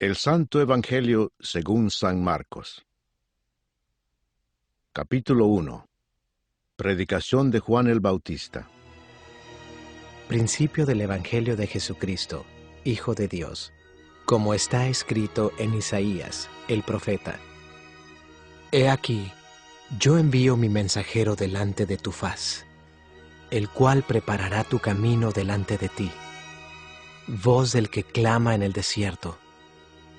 El Santo Evangelio según San Marcos. Capítulo 1. Predicación de Juan el Bautista. Principio del Evangelio de Jesucristo, Hijo de Dios, como está escrito en Isaías, el profeta. He aquí, yo envío mi mensajero delante de tu faz, el cual preparará tu camino delante de ti. Voz del que clama en el desierto,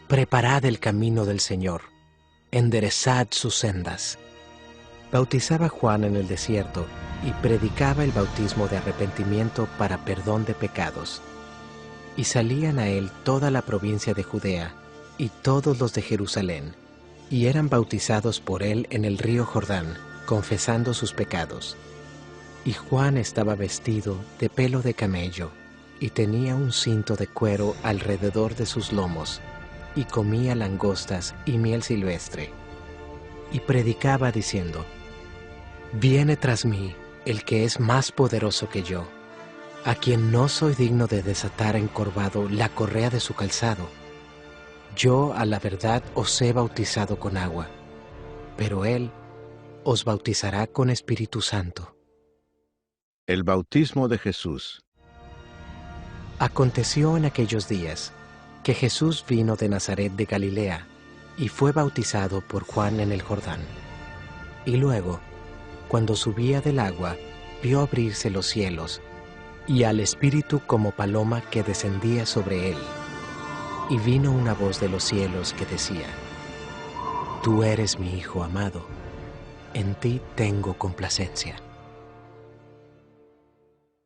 preparad el camino del Señor, enderezad sus sendas. Bautizaba Juan en el desierto y predicaba el bautismo de arrepentimiento para perdón de pecados. Y salían a él toda la provincia de Judea y todos los de Jerusalén, y eran bautizados por él en el río Jordán, confesando sus pecados. Y Juan estaba vestido de pelo de camello, y tenía un cinto de cuero alrededor de sus lomos, y comía langostas y miel silvestre. Y predicaba diciendo: Viene tras mí el que es más poderoso que yo, a quien no soy digno de desatar encorvado la correa de su calzado. Yo a la verdad os he bautizado con agua, pero él os bautizará con Espíritu Santo. El bautismo de Jesús. Aconteció en aquellos días que Jesús vino de Nazaret de Galilea y fue bautizado por Juan en el Jordán. Y luego, cuando subía del agua, vio abrirse los cielos, y al Espíritu como paloma que descendía sobre él. Y vino una voz de los cielos que decía: Tú eres mi Hijo amado, en ti tengo complacencia.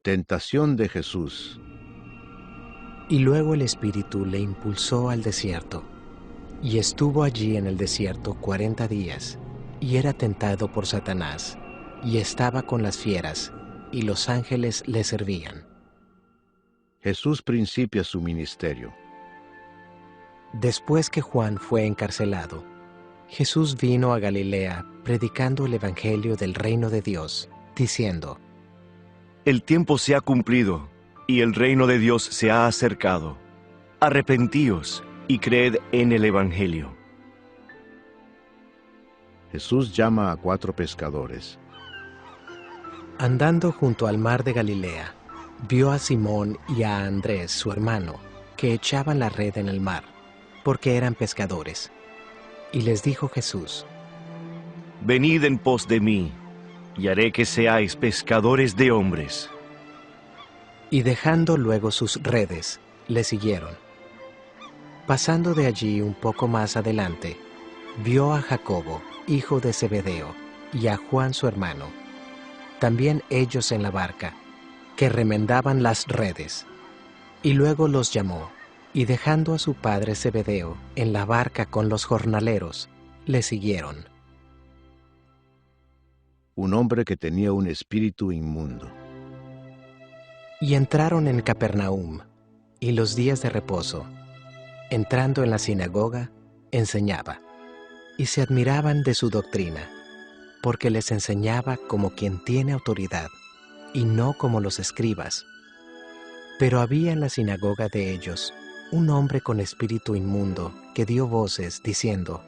Tentación de Jesús. Y luego el Espíritu le impulsó al desierto, y estuvo allí en el desierto 40 días, y era tentado por Satanás, y estaba con las fieras, y los ángeles le servían. Jesús principia su ministerio. Después que Juan fue encarcelado, Jesús vino a Galilea predicando el Evangelio del reino de Dios, diciendo: El tiempo se ha cumplido, y el reino de Dios se ha acercado. Arrepentíos y creed en el Evangelio. Jesús llama a 4 pescadores. Andando junto al mar de Galilea, vio a Simón y a Andrés, su hermano, que echaban la red en el mar, porque eran pescadores. Y les dijo Jesús: Venid en pos de mí, y haré que seáis pescadores de hombres. Y dejando luego sus redes, le siguieron. Pasando de allí un poco más adelante, vio a Jacobo, hijo de Zebedeo, y a Juan su hermano, también ellos en la barca, que remendaban las redes. Y luego los llamó, y dejando a su padre Zebedeo en la barca con los jornaleros, le siguieron. Un hombre que tenía un espíritu inmundo. Y entraron en Capernaum, y los días de reposo, entrando en la sinagoga, enseñaba, y se admiraban de su doctrina, porque les enseñaba como quien tiene autoridad, y no como los escribas. Pero había en la sinagoga de ellos un hombre con espíritu inmundo que dio voces diciendo: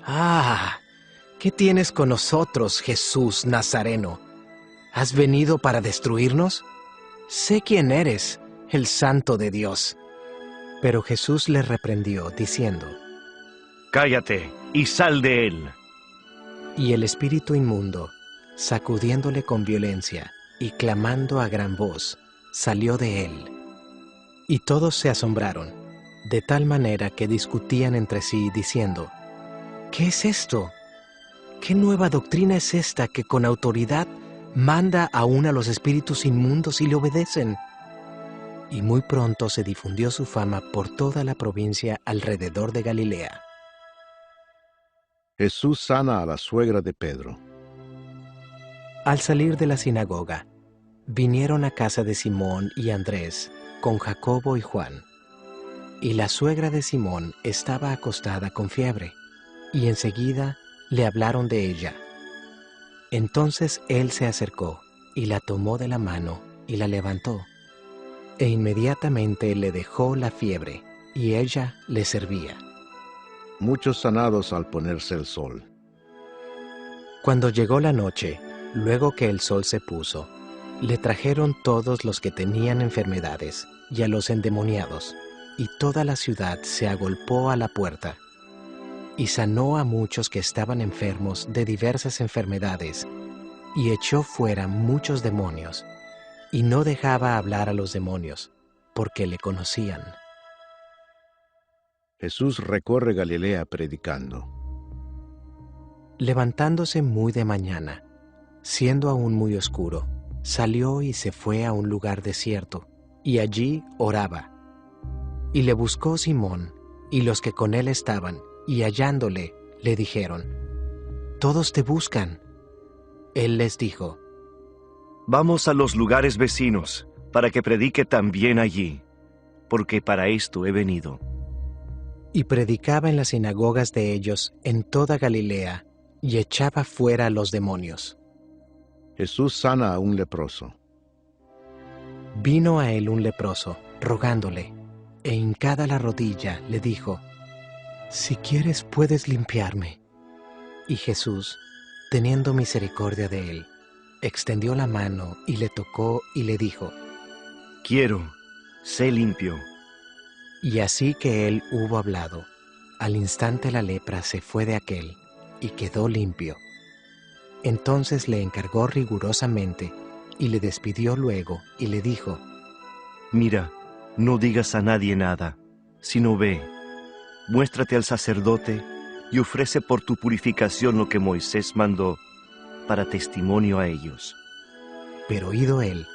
¡Ah! ¿Qué tienes con nosotros, Jesús Nazareno? ¿Has venido para destruirnos? Sé quién eres, el Santo de Dios. Pero Jesús le reprendió, diciendo: Cállate y sal de él. Y el espíritu inmundo, sacudiéndole con violencia y clamando a gran voz, salió de él. Y todos se asombraron, de tal manera que discutían entre sí, diciendo: ¿Qué es esto? ¿Qué nueva doctrina es esta que con autoridad manda aún a los espíritus inmundos y le obedecen? Y muy pronto se difundió su fama por toda la provincia alrededor de Galilea. Jesús sana a la suegra de Pedro. Al salir de la sinagoga, vinieron a casa de Simón y Andrés con Jacobo y Juan. Y la suegra de Simón estaba acostada con fiebre, y enseguida le hablaron de ella. Entonces él se acercó y la tomó de la mano y la levantó, e inmediatamente le dejó la fiebre, y ella le servía. Muchos sanados al ponerse el sol. Cuando llegó la noche, luego que el sol se puso, le trajeron todos los que tenían enfermedades y a los endemoniados, y toda la ciudad se agolpó a la puerta. Y sanó a muchos que estaban enfermos de diversas enfermedades, y echó fuera muchos demonios, y no dejaba hablar a los demonios, porque le conocían. Jesús recorre Galilea predicando. Levantándose muy de mañana, siendo aún muy oscuro, salió y se fue a un lugar desierto, y allí oraba. Y le buscó Simón, y los que con él estaban, y hallándole, le dijeron: «Todos te buscan». Él les dijo: Vamos a los lugares vecinos, para que predique también allí, porque para esto he venido. Y predicaba en las sinagogas de ellos en toda Galilea, y echaba fuera a los demonios. Jesús sana a un leproso. Vino a él un leproso, rogándole, e hincada la rodilla, le dijo: «Si quieres, puedes limpiarme». Y Jesús, teniendo misericordia de él, extendió la mano y le tocó y le dijo: Quiero, sé limpio. Y así que él hubo hablado, al instante la lepra se fue de aquél, y quedó limpio. Entonces le encargó rigurosamente, y le despidió luego, y le dijo: Mira, no digas a nadie nada, sino ve, muéstrate al sacerdote y ofrece por tu purificación lo que Moisés mandó, para testimonio a ellos. Pero oído él,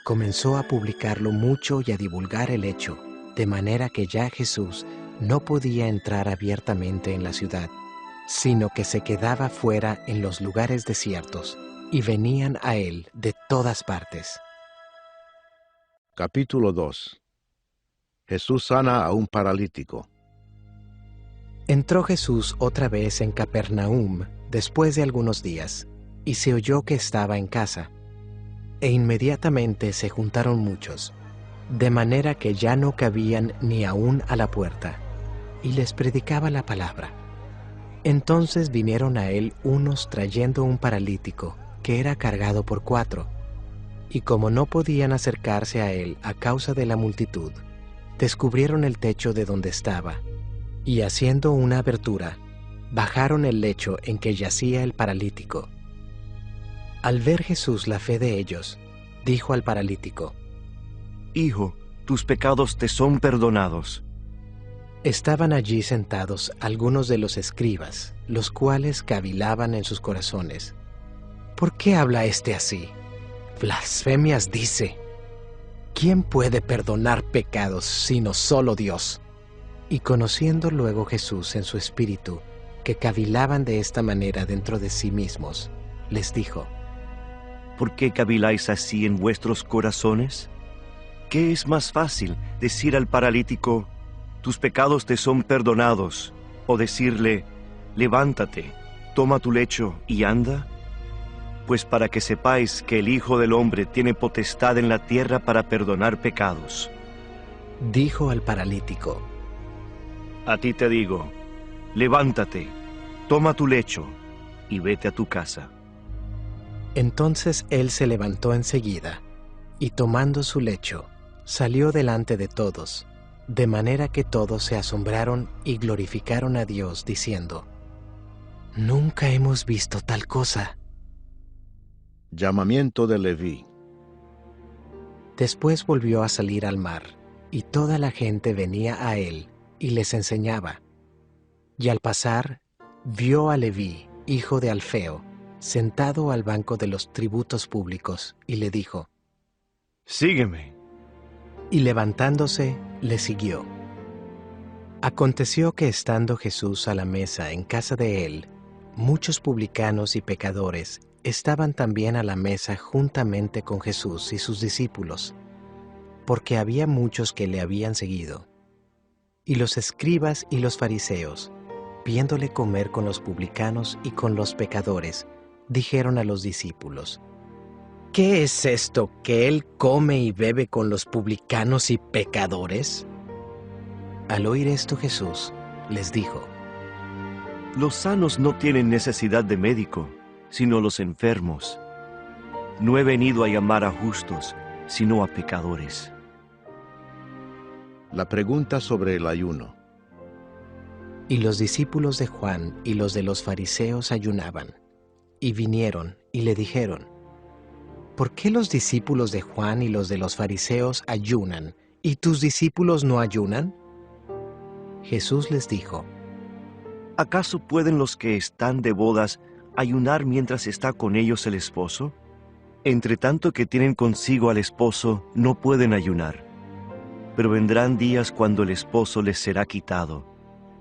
comenzó a publicarlo mucho y a divulgar el hecho, de manera que ya Jesús no podía entrar abiertamente en la ciudad, sino que se quedaba fuera en los lugares desiertos, y venían a él de todas partes. Capítulo 2. Jesús sana a un paralítico. Entró Jesús otra vez en Capernaum después de algunos días, y se oyó que estaba en casa. E inmediatamente se juntaron muchos, de manera que ya no cabían ni aún a la puerta, y les predicaba la palabra. Entonces vinieron a él unos trayendo un paralítico, que era cargado por 4, y como no podían acercarse a él a causa de la multitud, descubrieron el techo de donde estaba, y haciendo una abertura, bajaron el lecho en que yacía el paralítico. Al ver Jesús la fe de ellos, dijo al paralítico: Hijo, tus pecados te son perdonados. Estaban allí sentados algunos de los escribas, los cuales cavilaban en sus corazones: ¿por qué habla éste así? Blasfemias dice. ¿Quién puede perdonar pecados sino solo Dios? Y conociendo luego Jesús en su espíritu, que cavilaban de esta manera dentro de sí mismos, les dijo: ¿Por qué caviláis así en vuestros corazones? ¿Qué es más fácil, decir al paralítico, tus pecados te son perdonados, o decirle, levántate, toma tu lecho y anda? Pues para que sepáis que el Hijo del Hombre tiene potestad en la tierra para perdonar pecados. Dijo al paralítico: A ti te digo, levántate, toma tu lecho y vete a tu casa. Entonces él se levantó enseguida, y tomando su lecho, salió delante de todos, de manera que todos se asombraron y glorificaron a Dios, diciendo: Nunca hemos visto tal cosa. Llamamiento de Leví. Después volvió a salir al mar, y toda la gente venía a él, y les enseñaba. Y al pasar, vio a Leví, hijo de Alfeo, sentado al banco de los tributos públicos, y le dijo: Sígueme. Y levantándose, le siguió. Aconteció que estando Jesús a la mesa en casa de él, muchos publicanos y pecadores estaban también a la mesa juntamente con Jesús y sus discípulos, porque había muchos que le habían seguido. Y los escribas y los fariseos, viéndole comer con los publicanos y con los pecadores, dijeron a los discípulos: ¿Qué es esto que él come y bebe con los publicanos y pecadores? Al oír esto Jesús les dijo: Los sanos no tienen necesidad de médico, sino los enfermos. No he venido a llamar a justos, sino a pecadores. La pregunta sobre el ayuno. Y los discípulos de Juan y los de los fariseos ayunaban, y vinieron y le dijeron: ¿Por qué los discípulos de Juan y los de los fariseos ayunan, y tus discípulos no ayunan? Jesús les dijo: ¿Acaso pueden los que están de bodas ayunar mientras está con ellos el esposo? Entre tanto que tienen consigo al esposo, no pueden ayunar. Pero vendrán días cuando el esposo les será quitado,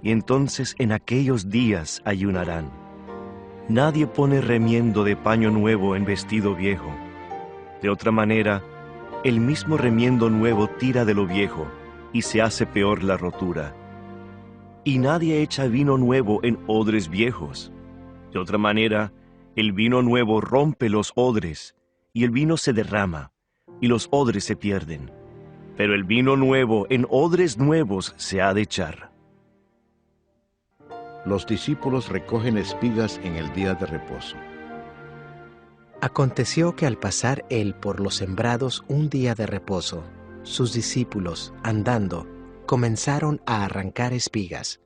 y entonces en aquellos días ayunarán. Nadie pone remiendo de paño nuevo en vestido viejo. De otra manera, el mismo remiendo nuevo tira de lo viejo, y se hace peor la rotura. Y nadie echa vino nuevo en odres viejos. De otra manera, el vino nuevo rompe los odres, y el vino se derrama, y los odres se pierden. Pero el vino nuevo en odres nuevos se ha de echar. Los discípulos recogen espigas en el día de reposo. Aconteció que al pasar él por los sembrados un día de reposo, sus discípulos, andando, comenzaron a arrancar espigas.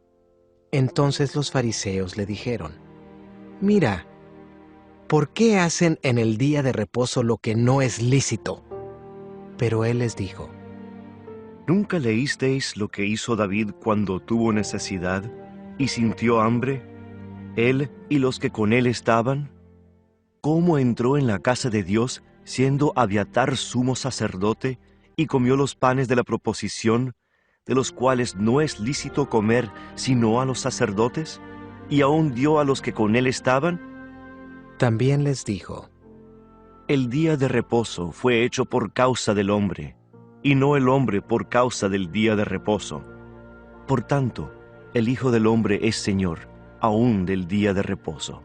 Entonces los fariseos le dijeron: Mira, ¿por qué hacen en el día de reposo lo que no es lícito? Pero él les dijo: ¿Nunca leísteis lo que hizo David cuando tuvo necesidad y sintió hambre, él y los que con él estaban? ¿Cómo entró en la casa de Dios siendo Abiatar sumo sacerdote y comió los panes de la proposición, de los cuales no es lícito comer sino a los sacerdotes, y aún dio a los que con él estaban? También les dijo: El día de reposo fue hecho por causa del hombre, y no el hombre por causa del día de reposo. Por tanto, el Hijo del Hombre es Señor, aún del día de reposo.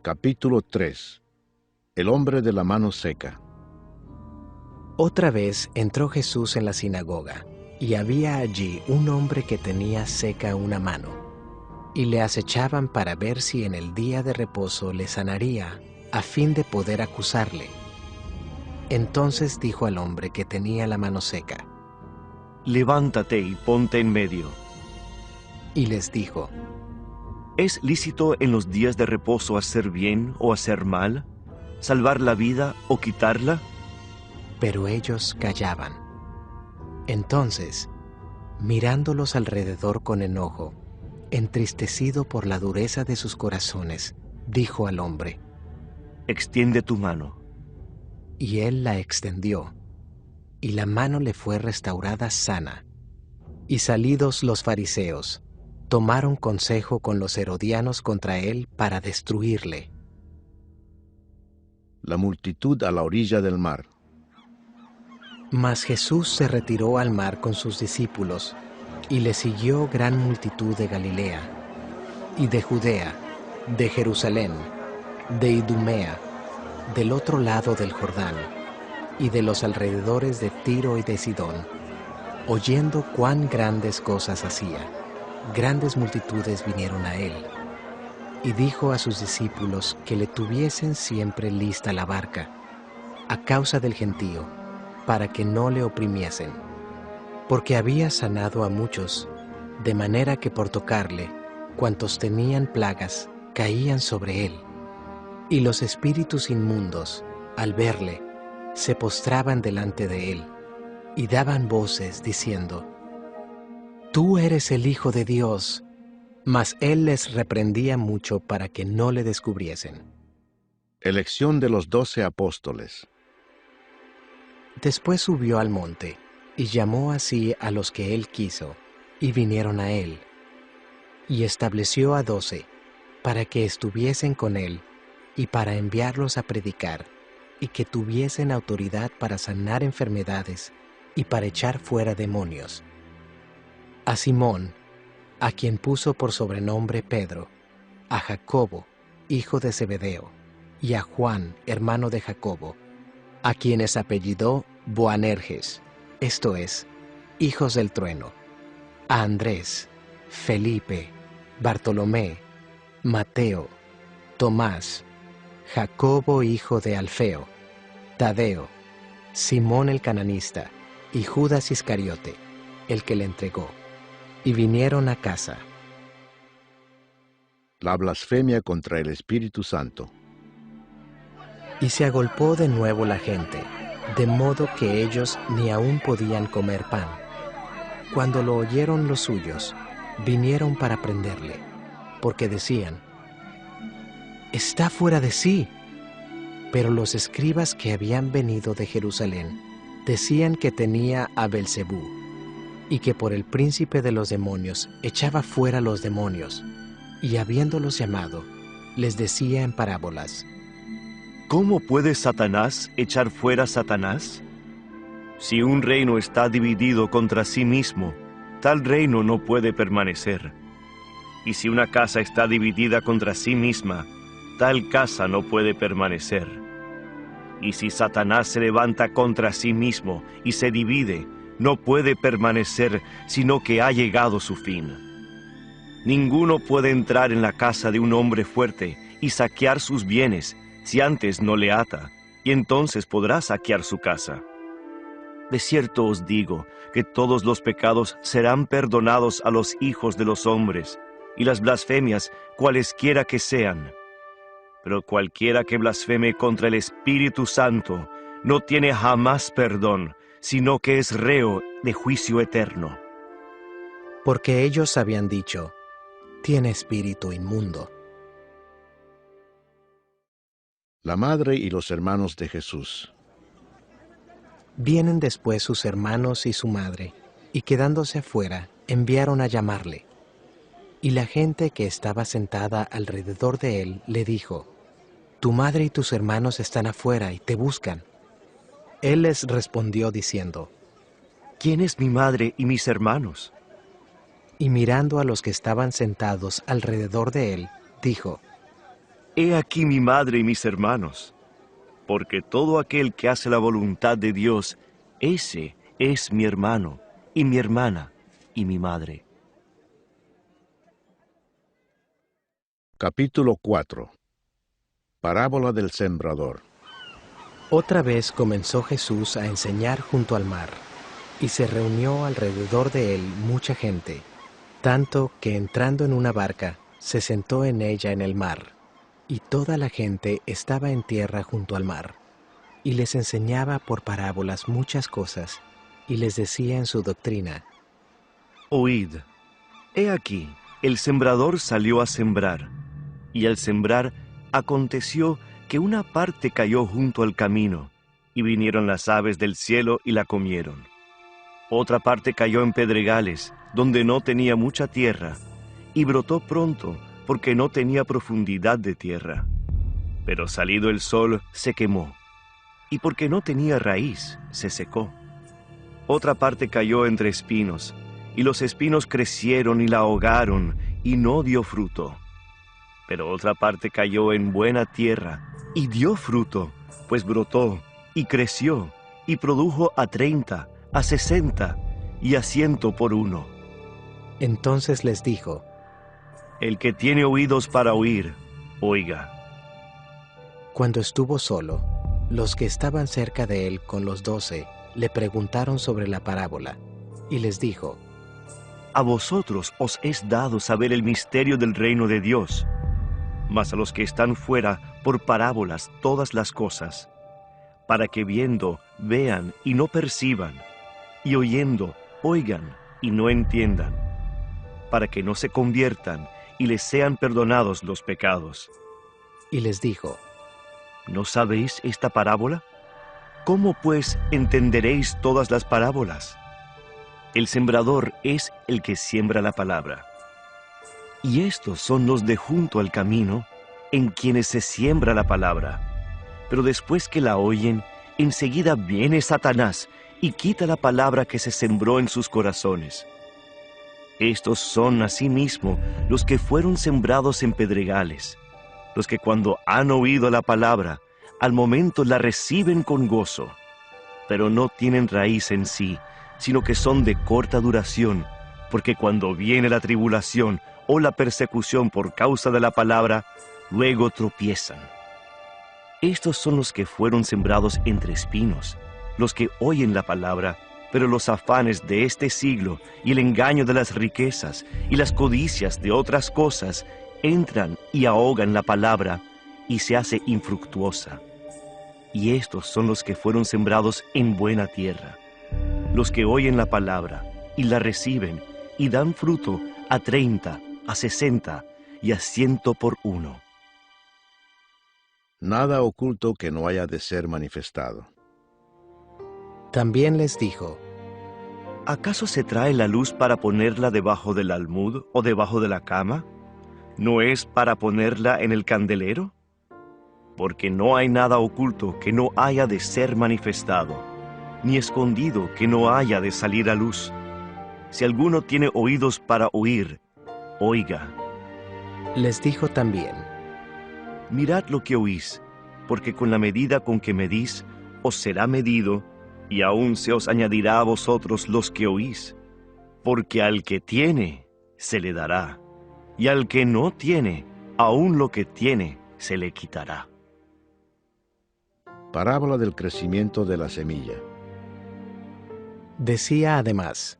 Capítulo 3. El hombre de la mano seca. Otra vez entró Jesús en la sinagoga, y había allí un hombre que tenía seca una mano, y le acechaban para ver si en el día de reposo le sanaría, a fin de poder acusarle. Entonces dijo al hombre que tenía la mano seca: Levántate y ponte en medio. Y les dijo: ¿Es lícito en los días de reposo hacer bien o hacer mal, salvar la vida o quitarla? Pero ellos callaban. Entonces, mirándolos alrededor con enojo, entristecido por la dureza de sus corazones, dijo al hombre: Extiende tu mano. Y él la extendió, y la mano le fue restaurada sana. Y salidos los fariseos, tomaron consejo con los herodianos contra él para destruirle. La multitud a la orilla del mar. Mas Jesús se retiró al mar con sus discípulos, y le siguió gran multitud de Galilea, y de Judea, de Jerusalén, de Idumea, del otro lado del Jordán, y de los alrededores de Tiro y de Sidón. Oyendo cuán grandes cosas hacía, grandes multitudes vinieron a él. Y dijo a sus discípulos que le tuviesen siempre lista la barca, a causa del gentío, para que no le oprimiesen, porque había sanado a muchos, de manera que por tocarle, cuantos tenían plagas, caían sobre él. Y los espíritus inmundos, al verle, se postraban delante de él, y daban voces diciendo: Tú eres el Hijo de Dios. Mas él les reprendía mucho para que no le descubriesen. Elección de los 12 apóstoles. Después subió al monte, y llamó así a los que él quiso, y vinieron a él. Y estableció a 12, para que estuviesen con él, y para enviarlos a predicar, y que tuviesen autoridad para sanar enfermedades, y para echar fuera demonios. A Simón, a quien puso por sobrenombre Pedro, a Jacobo, hijo de Zebedeo, y a Juan, hermano de Jacobo, a quienes apellidó Boanerges, esto es, hijos del trueno, a Andrés, Felipe, Bartolomé, Mateo, Tomás, Jacobo hijo de Alfeo, Tadeo, Simón el cananista y Judas Iscariote, el que le entregó, y vinieron a casa. La blasfemia contra el Espíritu Santo. Y se agolpó de nuevo la gente, de modo que ellos ni aún podían comer pan. Cuando lo oyeron los suyos, vinieron para prenderle, porque decían: «Está fuera de sí». Pero los escribas que habían venido de Jerusalén decían que tenía a Belcebú, y que por el príncipe de los demonios echaba fuera los demonios, y habiéndolos llamado, les decía en parábolas: ¿Cómo puede Satanás echar fuera a Satanás? Si un reino está dividido contra sí mismo, tal reino no puede permanecer. Y si una casa está dividida contra sí misma, tal casa no puede permanecer. Y si Satanás se levanta contra sí mismo y se divide, no puede permanecer, sino que ha llegado su fin. Ninguno puede entrar en la casa de un hombre fuerte y saquear sus bienes si antes no le ata, y entonces podrá saquear su casa. De cierto os digo que todos los pecados serán perdonados a los hijos de los hombres, y las blasfemias cualesquiera que sean. Pero cualquiera que blasfeme contra el Espíritu Santo no tiene jamás perdón, sino que es reo de juicio eterno. Porque ellos habían dicho: «Tiene espíritu inmundo». La madre y los hermanos de Jesús. Vienen después sus hermanos y su madre, y quedándose afuera, enviaron a llamarle. Y la gente que estaba sentada alrededor de él le dijo: «Tu madre y tus hermanos están afuera y te buscan». Él les respondió diciendo: ¿Quién es mi madre y mis hermanos? Y mirando a los que estaban sentados alrededor de él, dijo: He aquí mi madre y mis hermanos, porque todo aquel que hace la voluntad de Dios, ese es mi hermano, y mi hermana, y mi madre. Capítulo 4. Parábola del sembrador. Otra vez comenzó Jesús a enseñar junto al mar, y se reunió alrededor de él mucha gente, tanto que entrando en una barca, se sentó en ella en el mar, y toda la gente estaba en tierra junto al mar, y les enseñaba por parábolas muchas cosas, y les decía en su doctrina: Oíd, he aquí, el sembrador salió a sembrar, y al sembrar aconteció que una parte cayó junto al camino, y vinieron las aves del cielo y la comieron. Otra parte cayó en pedregales, donde no tenía mucha tierra, y brotó pronto, porque no tenía profundidad de tierra. Pero salido el sol, se quemó, y porque no tenía raíz, se secó. Otra parte cayó entre espinos, y los espinos crecieron y la ahogaron, y no dio fruto. Pero otra parte cayó en buena tierra, y dio fruto, pues brotó, y creció, y produjo a 30, a 60, y a 100 por uno. Entonces les dijo: El que tiene oídos para oír, oiga. Cuando estuvo solo, los que estaban cerca de él con los 12 le preguntaron sobre la parábola, y les dijo: A vosotros os es dado saber el misterio del reino de Dios, mas a los que están fuera por parábolas todas las cosas, para que viendo, vean y no perciban, y oyendo, oigan y no entiendan, para que no se conviertan y les sean perdonados los pecados. Y les dijo: ¿No sabéis esta parábola? ¿Cómo pues entenderéis todas las parábolas? El sembrador es el que siembra la palabra. Y estos son los de junto al camino, en quienes se siembra la palabra. Pero después que la oyen, enseguida viene Satanás y quita la palabra que se sembró en sus corazones. Estos son asimismo los que fueron sembrados en pedregales, los que cuando han oído la palabra, al momento la reciben con gozo, pero no tienen raíz en sí, sino que son de corta duración, porque cuando viene la tribulación o la persecución por causa de la palabra, luego tropiezan. Estos son los que fueron sembrados entre espinos, los que oyen la palabra, pero los afanes de este siglo y el engaño de las riquezas y las codicias de otras cosas entran y ahogan la palabra y se hace infructuosa. Y estos son los que fueron sembrados en buena tierra, los que oyen la palabra y la reciben y dan fruto a 30, a 60 y a 100 por uno. Nada oculto que no haya de ser manifestado. También les dijo: ¿Acaso se trae la luz para ponerla debajo del almud o debajo de la cama? ¿No es para ponerla en el candelero? Porque no hay nada oculto que no haya de ser manifestado, ni escondido que no haya de salir a luz. Si alguno tiene oídos para oír, oiga. Les dijo también: Mirad lo que oís, porque con la medida con que medís, os será medido, y aún se os añadirá a vosotros los que oís. Porque al que tiene, se le dará, y al que no tiene, aún lo que tiene, se le quitará. Parábola del crecimiento de la semilla. Decía además: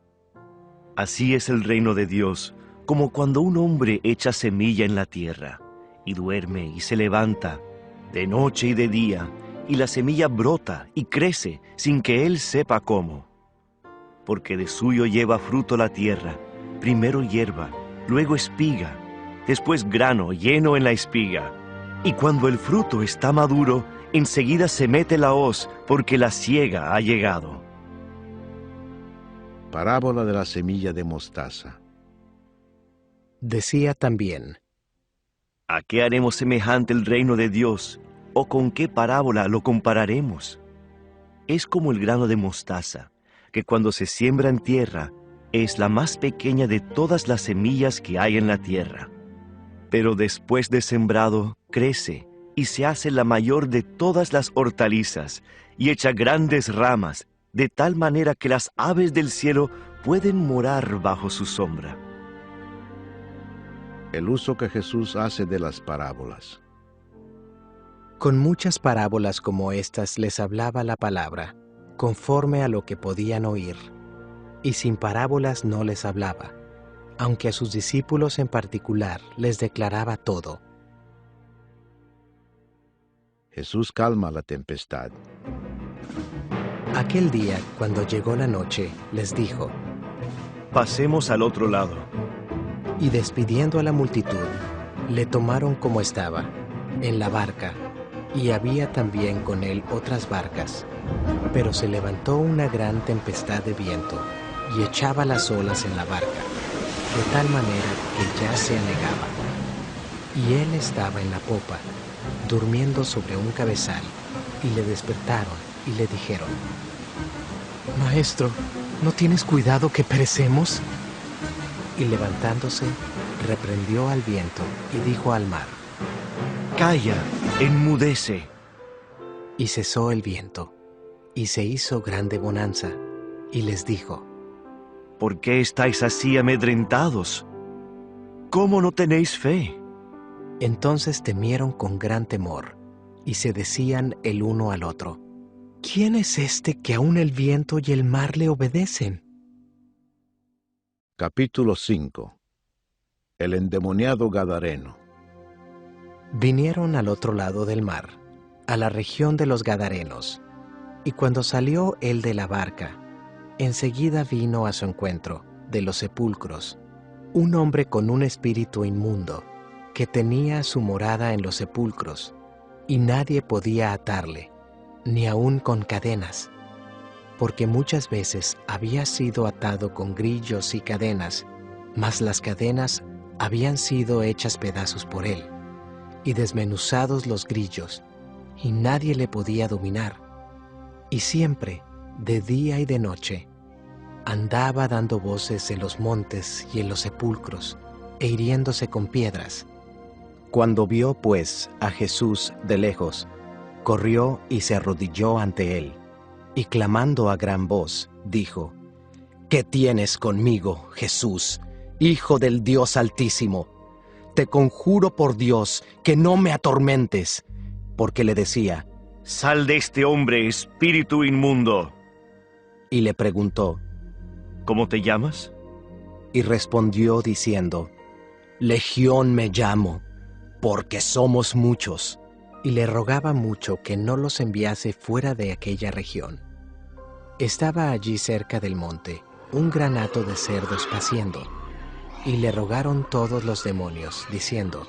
Así es el reino de Dios, como cuando un hombre echa semilla en la tierra, y duerme y se levanta, de noche y de día, y la semilla brota y crece sin que él sepa cómo. Porque de suyo lleva fruto la tierra, primero hierba, luego espiga, después grano lleno en la espiga. Y cuando el fruto está maduro, enseguida se mete la hoz, porque la siega ha llegado. Parábola de la semilla de mostaza. Decía también: ¿A qué haremos semejante el reino de Dios? ¿O con qué parábola lo compararemos? Es como el grano de mostaza, que cuando se siembra en tierra, es la más pequeña de todas las semillas que hay en la tierra. Pero después de sembrado, crece y se hace la mayor de todas las hortalizas, y echa grandes ramas, de tal manera que las aves del cielo pueden morar bajo su sombra. El uso que Jesús hace de las parábolas. Con muchas parábolas como estas les hablaba la palabra, conforme a lo que podían oír, y sin parábolas no les hablaba, aunque a sus discípulos en particular les declaraba todo. Jesús calma la tempestad. Aquel día, cuando llegó la noche, les dijo: Pasemos al otro lado. Y despidiendo a la multitud, le tomaron como estaba, en la barca, y había también con él otras barcas. Pero se levantó una gran tempestad de viento, y echaba las olas en la barca, de tal manera que ya se anegaba. Y él estaba en la popa, durmiendo sobre un cabezal, y le despertaron y le dijeron: Maestro, ¿no tienes cuidado que perecemos? Y levantándose, reprendió al viento y dijo al mar: Calla, enmudece. Y cesó el viento, y se hizo grande bonanza, y les dijo: ¿Por qué estáis así amedrentados? ¿Cómo no tenéis fe? Entonces temieron con gran temor, y se decían el uno al otro: ¿Quién es este que aun el viento y el mar le obedecen? Capítulo 5. El endemoniado Gadareno. Vinieron al otro lado del mar, a la región de los Gadarenos, y cuando salió él de la barca, enseguida vino a su encuentro, de los sepulcros, un hombre con un espíritu inmundo, que tenía su morada en los sepulcros, y nadie podía atarle, ni aun con cadenas, porque muchas veces había sido atado con grillos y cadenas, mas las cadenas habían sido hechas pedazos por él, y desmenuzados los grillos, y nadie le podía dominar. Y siempre, de día y de noche, andaba dando voces en los montes y en los sepulcros, e hiriéndose con piedras. Cuando vio, pues, a Jesús de lejos, corrió y se arrodilló ante él, y clamando a gran voz, dijo: ¿Qué tienes conmigo, Jesús, Hijo del Dios Altísimo? Te conjuro por Dios que no me atormentes. Porque le decía, Sal de este hombre, espíritu inmundo. y le preguntó, ¿Cómo te llamas? y respondió diciendo, Legión me llamo, porque somos muchos. Y le rogaba mucho que no los enviase fuera de aquella región. Estaba allí cerca del monte un gran hato de cerdos paciendo, y le rogaron todos los demonios, diciendo,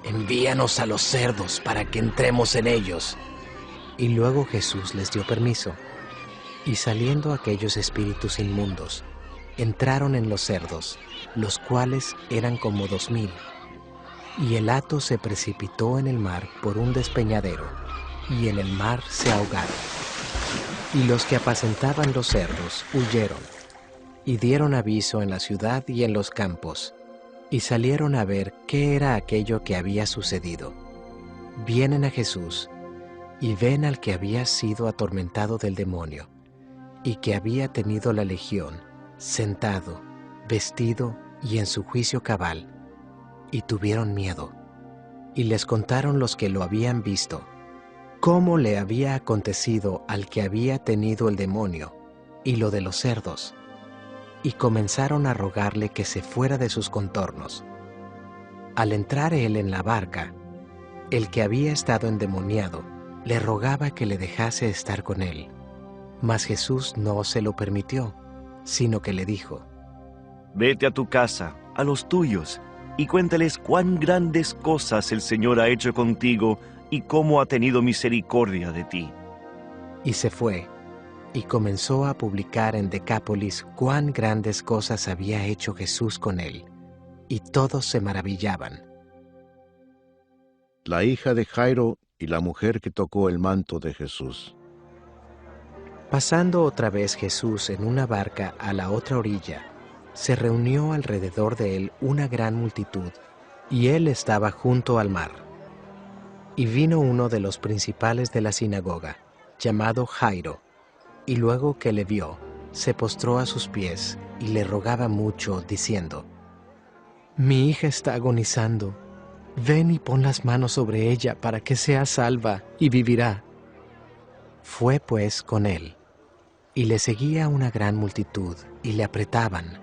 Envíanos a los cerdos para que entremos en ellos. Y luego Jesús les dio permiso, y saliendo aquellos espíritus inmundos, entraron en los cerdos, los cuales eran como 2000. Y el hato se precipitó en el mar por un despeñadero, y en el mar se ahogaron. Y los que apacentaban los cerdos huyeron, y dieron aviso en la ciudad y en los campos, y salieron a ver qué era aquello que había sucedido. Vienen a Jesús, y ven al que había sido atormentado del demonio, y que había tenido la legión, sentado, vestido y en su juicio cabal, y tuvieron miedo. Y les contaron los que lo habían visto, cómo le había acontecido al que había tenido el demonio, y lo de los cerdos. Y comenzaron a rogarle que se fuera de sus contornos. Al entrar él en la barca, el que había estado endemoniado le rogaba que le dejase estar con él. Mas Jesús no se lo permitió, sino que le dijo, Vete a tu casa, a los tuyos, y cuéntales cuán grandes cosas el Señor ha hecho contigo y cómo ha tenido misericordia de ti. y se fue, y comenzó a publicar en Decápolis cuán grandes cosas había hecho Jesús con él, y todos se maravillaban. La hija de Jairo y la mujer que tocó el manto de Jesús. Pasando otra vez Jesús en una barca a la otra orilla, se reunió alrededor de él una gran multitud, y él estaba junto al mar. Y vino uno de los principales de la sinagoga, llamado Jairo, y luego que le vio, se postró a sus pies y le rogaba mucho, diciendo, Mi hija está agonizando, ven y pon las manos sobre ella para que sea salva y vivirá. Fue pues con él, y le seguía una gran multitud, y le apretaban.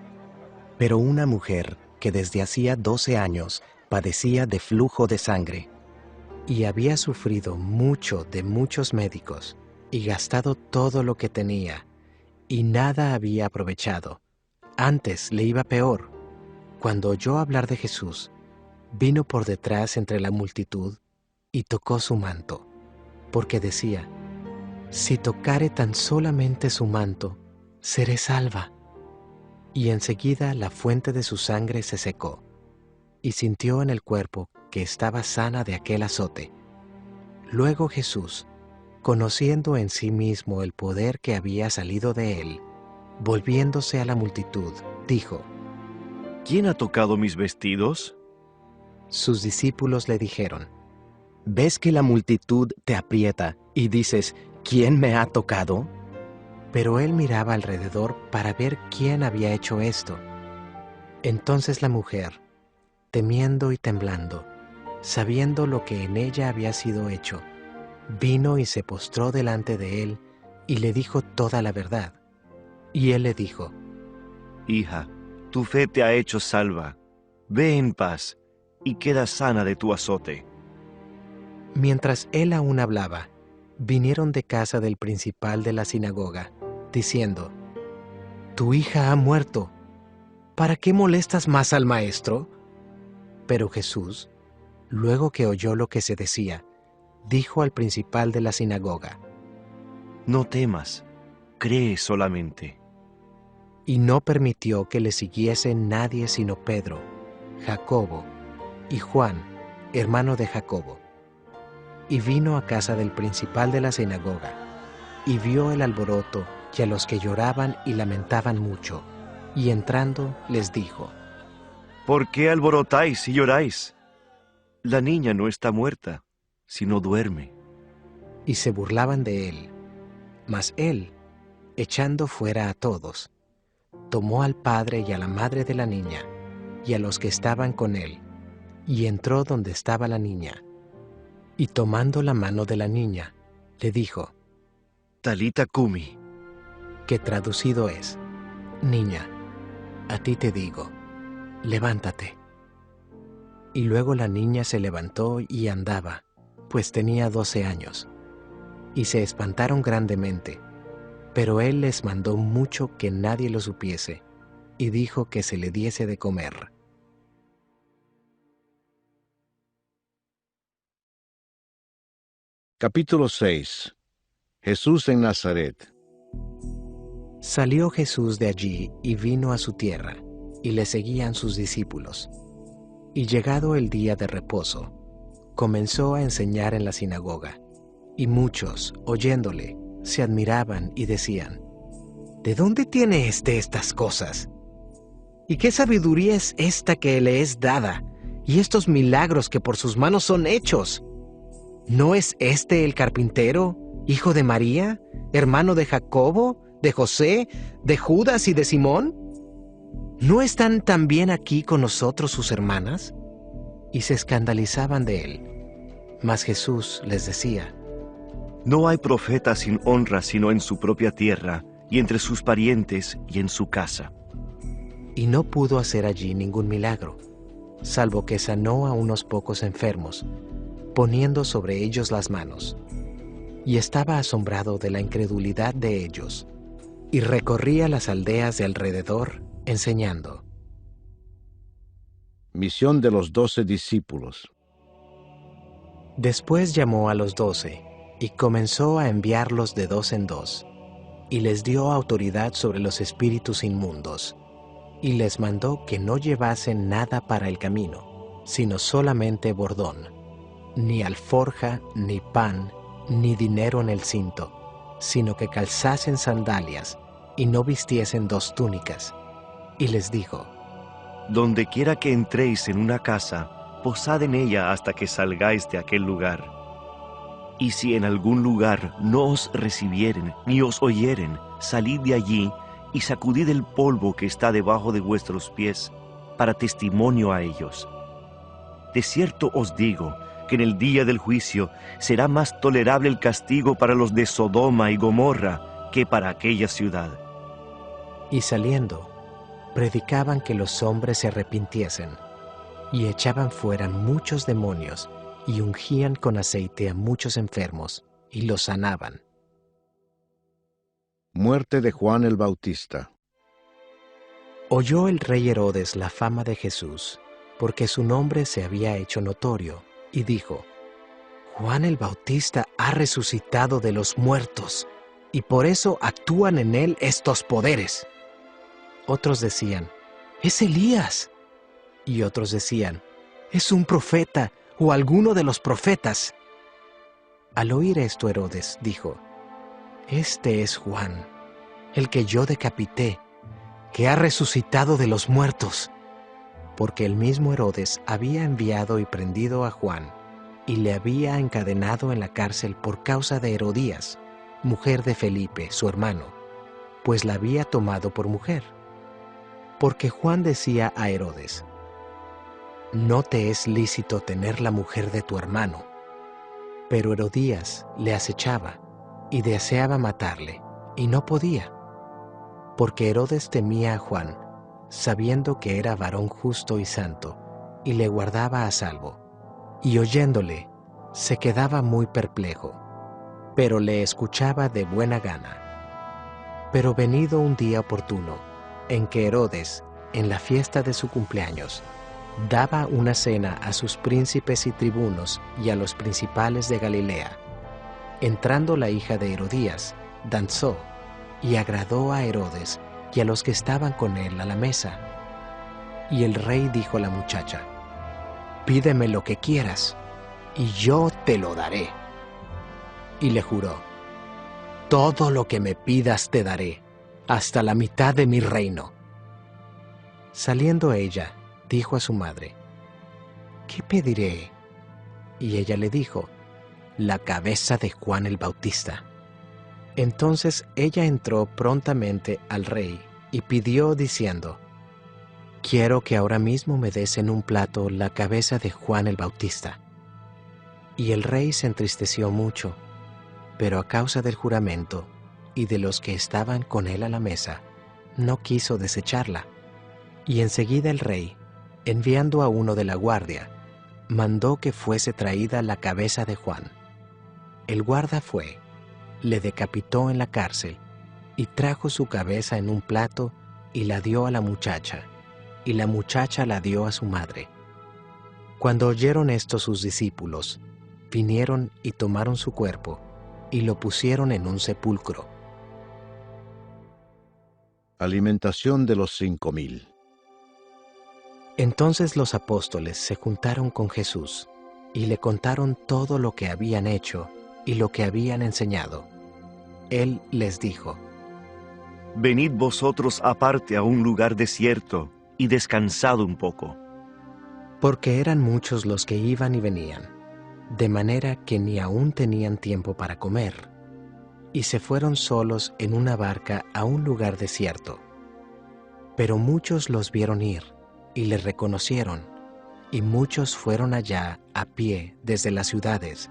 Pero una mujer que desde hacía 12 años padecía de flujo de sangre, y había sufrido mucho de muchos médicos, y gastado todo lo que tenía, y nada había aprovechado. Antes le iba peor. Cuando oyó hablar de Jesús, vino por detrás entre la multitud, y tocó su manto, porque decía, Si tocare tan solamente su manto, seré salva. Y enseguida la fuente de su sangre se secó, y sintió en el cuerpo que estaba sana de aquel azote. Luego Jesús, conociendo en sí mismo el poder que había salido de él, volviéndose a la multitud, dijo, ¿Quién ha tocado mis vestidos? Sus discípulos le dijeron, ¿Ves que la multitud te aprieta y dices, ¿quién me ha tocado? Pero él miraba alrededor para ver quién había hecho esto. Entonces la mujer, temiendo y temblando, sabiendo lo que en ella había sido hecho, vino y se postró delante de él y le dijo toda la verdad. Y él le dijo, Hija, tu fe te ha hecho salva. Ve en paz y queda sana de tu azote. Mientras él aún hablaba, vinieron de casa del principal de la sinagoga, diciendo, Tu hija ha muerto. ¿Para qué molestas más al maestro? Pero Jesús, luego que oyó lo que se decía, dijo al principal de la sinagoga, No temas, cree solamente. y no permitió que le siguiese nadie sino Pedro, Jacobo y Juan, hermano de Jacobo. Y vino a casa del principal de la sinagoga, y vio el alboroto y a los que lloraban y lamentaban mucho, y entrando les dijo, ¿Por qué alborotáis y lloráis? La niña no está muerta, sino duerme. y se burlaban de él. Mas él, echando fuera a todos, tomó al padre y a la madre de la niña, y a los que estaban con él, y entró donde estaba la niña. Y tomando la mano de la niña, le dijo, Talita cumi, que traducido es, Niña, a ti te digo, levántate. Y luego la niña se levantó y andaba, pues tenía 12 años. Y se espantaron grandemente, pero él les mandó mucho que nadie lo supiese, y dijo que se le diese de comer. Capítulo 6. Jesús en Nazaret. Salió Jesús de allí y vino a su tierra, y le seguían sus discípulos. Y llegado el día de reposo, comenzó a enseñar en la sinagoga, y muchos, oyéndole, se admiraban y decían, ¿de dónde tiene estas cosas? ¿Y qué sabiduría es esta que le es dada, y estos milagros que por sus manos son hechos? ¿No es este el carpintero, hijo de María, hermano de Jacobo, de José, de Judas y de Simón? ¿No están también aquí con nosotros sus hermanas? Y se escandalizaban de él. Mas Jesús les decía, no hay profeta sin honra sino en su propia tierra, y entre sus parientes y en su casa. y no pudo hacer allí ningún milagro, salvo que sanó a unos pocos enfermos, poniendo sobre ellos las manos. Y estaba asombrado de la incredulidad de ellos, y recorría las aldeas de alrededor, enseñando. Misión de los 12 discípulos. Después llamó a los 12, y comenzó a enviarlos de 2 en 2, y les dio autoridad sobre los espíritus inmundos, y les mandó que no llevasen nada para el camino, sino solamente bordón, ni alforja, ni pan, ni dinero en el cinto, sino que calzasen sandalias, y no vistiesen 2 túnicas. Y les dijo, Donde quiera que entréis en una casa, posad en ella hasta que salgáis de aquel lugar. Y si en algún lugar no os recibieren ni os oyeren, salid de allí y sacudid el polvo que está debajo de vuestros pies, para testimonio a ellos. De cierto os digo que en el día del juicio será más tolerable el castigo para los de Sodoma y Gomorra que para aquella ciudad. y saliendo, predicaban que los hombres se arrepintiesen, y echaban fuera muchos demonios, y ungían con aceite a muchos enfermos, y los sanaban. Muerte de Juan el Bautista. Oyó el rey Herodes la fama de Jesús, porque su nombre se había hecho notorio, y dijo, Juan el Bautista ha resucitado de los muertos, y por eso actúan en él estos poderes. Otros decían, es Elías. Y otros decían, es un profeta o alguno de los profetas. Al oír esto Herodes dijo, este es Juan, el que yo decapité, que ha resucitado de los muertos. Porque el mismo Herodes había enviado y prendido a Juan, y le había encadenado en la cárcel por causa de Herodías, mujer de Felipe, su hermano, pues la había tomado por mujer. Porque Juan decía a Herodes, no te es lícito tener la mujer de tu hermano. Pero Herodías le acechaba y deseaba matarle, y no podía, porque Herodes temía a Juan, sabiendo que era varón justo y santo, y le guardaba a salvo. Y oyéndole, se quedaba muy perplejo, pero le escuchaba de buena gana. Pero venido un día oportuno, en que Herodes, en la fiesta de su cumpleaños, daba una cena a sus príncipes y tribunos y a los principales de Galilea, entrando la hija de Herodías, danzó y agradó a Herodes y a los que estaban con él a la mesa. Y el rey dijo a la muchacha, pídeme lo que quieras, y yo te lo daré. Y le juró, todo lo que me pidas te daré, hasta la mitad de mi reino. Saliendo ella, dijo a su madre, ¿qué pediré? Y ella le dijo, la cabeza de Juan el Bautista. Entonces ella entró prontamente al rey y pidió diciendo: «Quiero que ahora mismo me des en un plato la cabeza de Juan el Bautista». Y el rey se entristeció mucho, pero a causa del juramento y de los que estaban con él a la mesa, no quiso desecharla. Y enseguida el rey, enviando a uno de la guardia, mandó que fuese traída la cabeza de Juan. El guarda fue, le decapitó en la cárcel, y trajo su cabeza en un plato y la dio a la muchacha, y la muchacha la dio a su madre. Cuando oyeron esto sus discípulos, vinieron y tomaron su cuerpo, y lo pusieron en un sepulcro. Alimentación de los 5,000. Entonces los apóstoles se juntaron con Jesús, y le contaron todo lo que habían hecho y lo que habían enseñado. Él les dijo: Venid vosotros aparte a un lugar desierto y descansad un poco. Porque eran muchos los que iban y venían, de manera que ni aún tenían tiempo para comer, y se fueron solos en una barca a un lugar desierto. Pero muchos los vieron ir, y les reconocieron, y muchos fueron allá a pie desde las ciudades,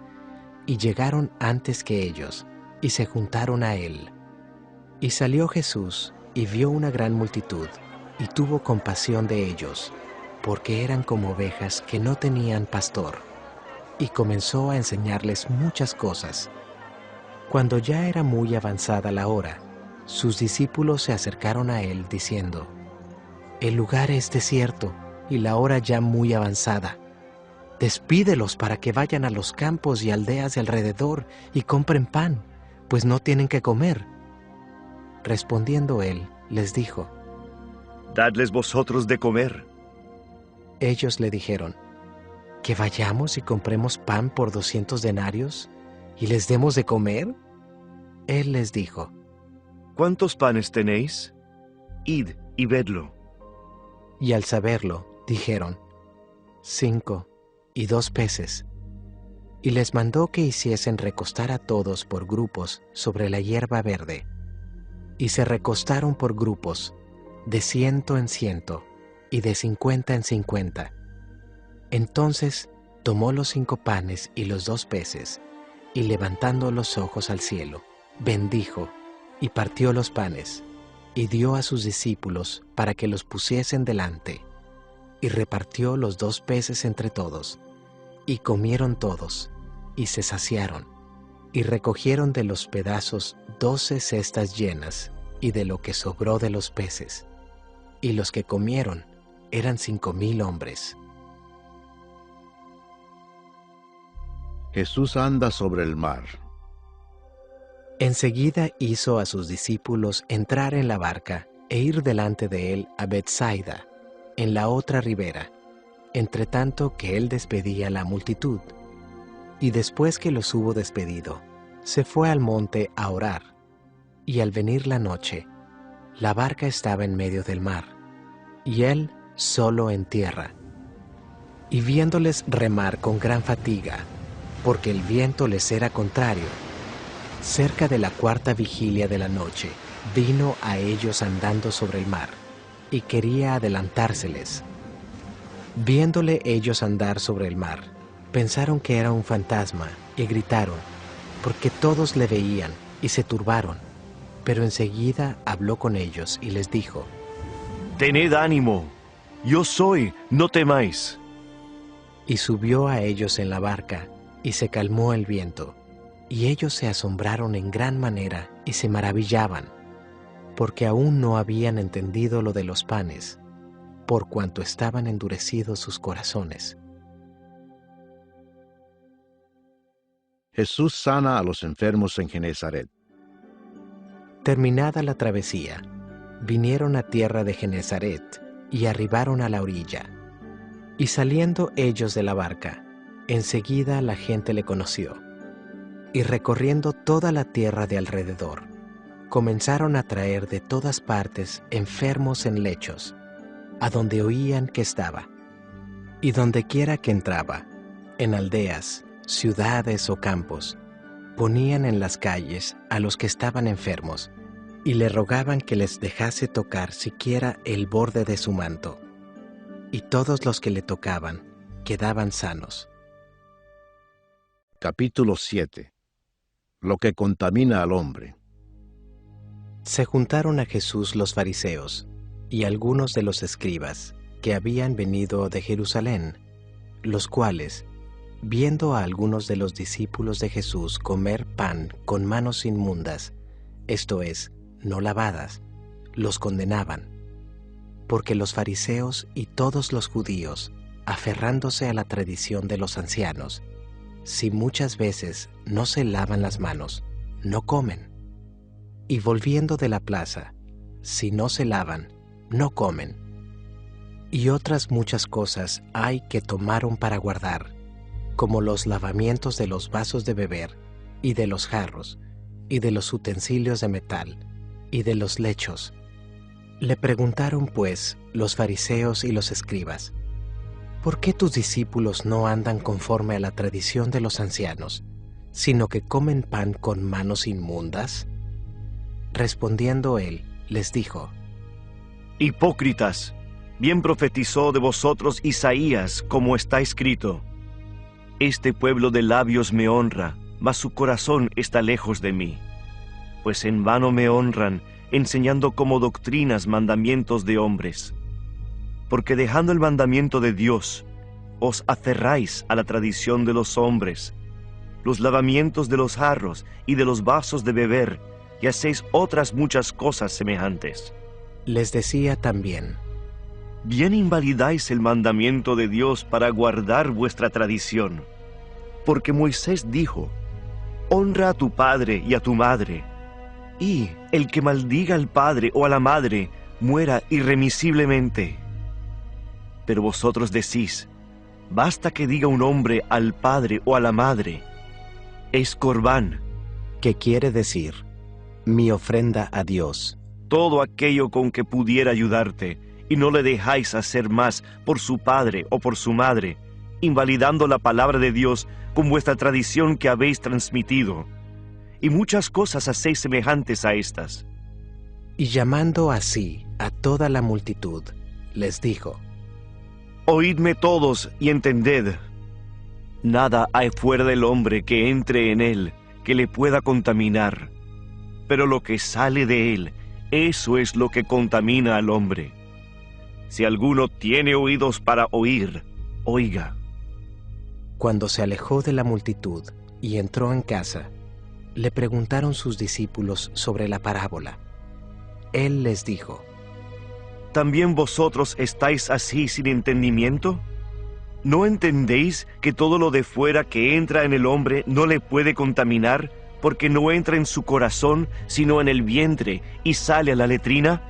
y llegaron antes que ellos, y se juntaron a él. Y salió Jesús, y vio una gran multitud, y tuvo compasión de ellos, porque eran como ovejas que no tenían pastor, y comenzó a enseñarles muchas cosas. Cuando ya era muy avanzada la hora, sus discípulos se acercaron a él diciendo: «El lugar es desierto, y la hora ya muy avanzada. Despídelos para que vayan a los campos y aldeas de alrededor y compren pan, pues no tienen que comer». Respondiendo él, les dijo: Dadles vosotros de comer. Ellos le dijeron: ¿que vayamos y compremos pan por 200 denarios y les demos de comer? Él les dijo: ¿Cuántos panes tenéis? Id y vedlo. Y al saberlo, dijeron: 5 y 2 peces. Y les mandó que hiciesen recostar a todos por grupos sobre la hierba verde. Y se recostaron por grupos, de 100 en 100, y de 50 en 50. Entonces tomó los 5 panes y los 2 peces, y levantando los ojos al cielo, bendijo, y partió los panes, y dio a sus discípulos para que los pusiesen delante, y repartió los 2 peces entre todos, y comieron todos, y se saciaron, y recogieron de los pedazos 12 cestas llenas, y de lo que sobró de los peces, y los que comieron eran 5,000 hombres. Jesús anda sobre el mar. Enseguida hizo a sus discípulos entrar en la barca e ir delante de él a Betsaida, en la otra ribera, entre tanto que él despedía a la multitud. Y después que los hubo despedido, se fue al monte a orar. Y al venir la noche, la barca estaba en medio del mar, y él solo en tierra. Y viéndoles remar con gran fatiga, porque el viento les era contrario, cerca de la 4ª vigilia de la noche, vino a ellos andando sobre el mar, y quería adelantárseles. Viéndole ellos andar sobre el mar, pensaron que era un fantasma, y gritaron, porque todos le veían, y se turbaron. Pero enseguida habló con ellos, y les dijo: Tened ánimo, yo soy, no temáis. Y subió a ellos en la barca, y se calmó el viento. Y ellos se asombraron en gran manera, y se maravillaban, porque aún no habían entendido lo de los panes, por cuanto estaban endurecidos sus corazones. Jesús sana a los enfermos en Genezaret. Terminada la travesía, vinieron a tierra de Genezaret, y arribaron a la orilla. Y saliendo ellos de la barca, enseguida la gente le conoció. Y recorriendo toda la tierra de alrededor, comenzaron a traer de todas partes enfermos en lechos, a donde oían que estaba. Y dondequiera que entraba, en aldeas, ciudades o campos, ponían en las calles a los que estaban enfermos, y le rogaban que les dejase tocar siquiera el borde de su manto. Y todos los que le tocaban quedaban sanos. Capítulo 7. Lo que contamina al hombre. Se juntaron a Jesús los fariseos y algunos de los escribas que habían venido de Jerusalén, los cuales, viendo a algunos de los discípulos de Jesús comer pan con manos inmundas, esto es, no lavadas, los condenaban, porque los fariseos y todos los judíos, aferrándose a la tradición de los ancianos, si muchas veces no se lavan las manos, no comen. Y volviendo de la plaza, si no se lavan, no comen. Y otras muchas cosas hay que tomaron para guardar, como los lavamientos de los vasos de beber, y de los jarros, y de los utensilios de metal, y de los lechos. Le preguntaron pues los fariseos y los escribas: ¿por qué tus discípulos no andan conforme a la tradición de los ancianos, sino que comen pan con manos inmundas? Respondiendo él, les dijo: Hipócritas, bien profetizó de vosotros Isaías, como está escrito: Este pueblo de labios me honra, mas su corazón está lejos de mí. Pues en vano me honran, enseñando como doctrinas mandamientos de hombres. Porque dejando el mandamiento de Dios, os aferráis a la tradición de los hombres, los lavamientos de los jarros y de los vasos de beber, y hacéis otras muchas cosas semejantes. Les decía también: Bien invalidáis el mandamiento de Dios para guardar vuestra tradición. Porque Moisés dijo: Honra a tu padre y a tu madre, y el que maldiga al padre o a la madre muera irremisiblemente. Pero vosotros decís: basta que diga un hombre al padre o a la madre, es corbán, que quiere decir, mi ofrenda a Dios. Todo aquello con que pudiera ayudarte, y no le dejáis hacer más por su padre o por su madre, invalidando la palabra de Dios con vuestra tradición que habéis transmitido. Y muchas cosas hacéis semejantes a estas. Y llamando así a toda la multitud, les dijo: Oídme todos y entended. Nada hay fuera del hombre que entre en él, que le pueda contaminar. Pero lo que sale de él, eso es lo que contamina al hombre. Si alguno tiene oídos para oír, oiga. Cuando se alejó de la multitud y entró en casa, le preguntaron sus discípulos sobre la parábola. Él les dijo: ¿También vosotros estáis así sin entendimiento? ¿No entendéis que todo lo de fuera que entra en el hombre no le puede contaminar, porque no entra en su corazón, sino en el vientre, y sale a la letrina?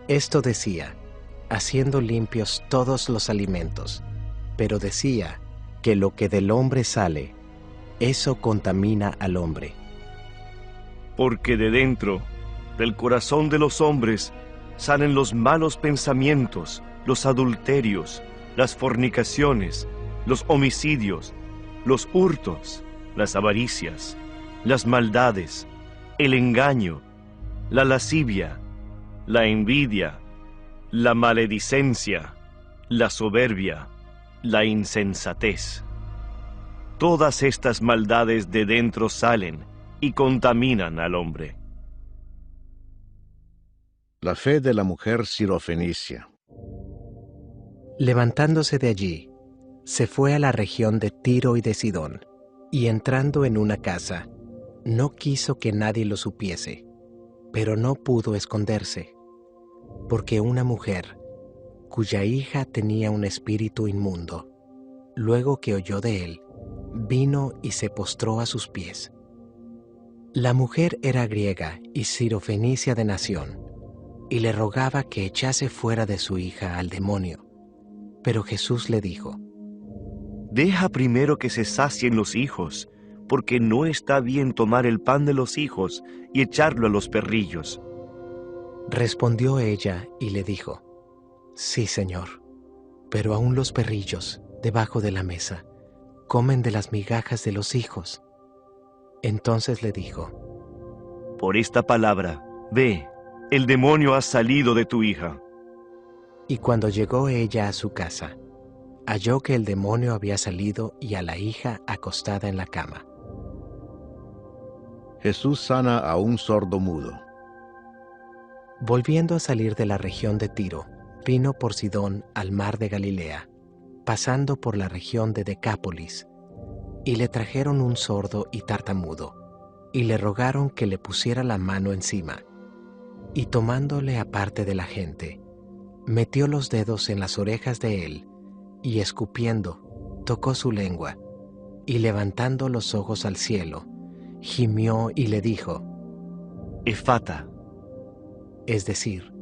Esto decía, haciendo limpios todos los alimentos, pero decía que lo que del hombre sale, eso contamina al hombre. Porque de dentro, del corazón de los hombres, salen los malos pensamientos, los adulterios, las fornicaciones, los homicidios, los hurtos, las avaricias, las maldades, el engaño, la lascivia, la envidia, la maledicencia, la soberbia, la insensatez. Todas estas maldades de dentro salen y contaminan al hombre. La fe de la mujer sirofenicia. Levantándose de allí, se fue a la región de Tiro y de Sidón, y entrando en una casa, no quiso que nadie lo supiese, pero no pudo esconderse, porque una mujer, cuya hija tenía un espíritu inmundo, luego que oyó de él, vino y se postró a sus pies. La mujer era griega y sirofenicia de nación, y le rogaba que echase fuera de su hija al demonio. Pero Jesús le dijo: Deja primero que se sacien los hijos, porque no está bien tomar el pan de los hijos y echarlo a los perrillos. Respondió ella y le dijo: Sí, Señor, pero aún los perrillos, debajo de la mesa, comen de las migajas de los hijos. Entonces le dijo: por esta palabra, ve, el demonio ha salido de tu hija. Y cuando llegó ella a su casa, halló que el demonio había salido y a la hija acostada en la cama. Jesús sana a un sordo mudo. Volviendo a salir de la región de Tiro, vino por Sidón al mar de Galilea, pasando por la región de Decápolis, y le trajeron un sordo y tartamudo, y le rogaron que le pusiera la mano encima, y tomándole aparte de la gente, metió los dedos en las orejas de él, y escupiendo, tocó su lengua, y levantando los ojos al cielo, gimió y le dijo, Efata, es decir,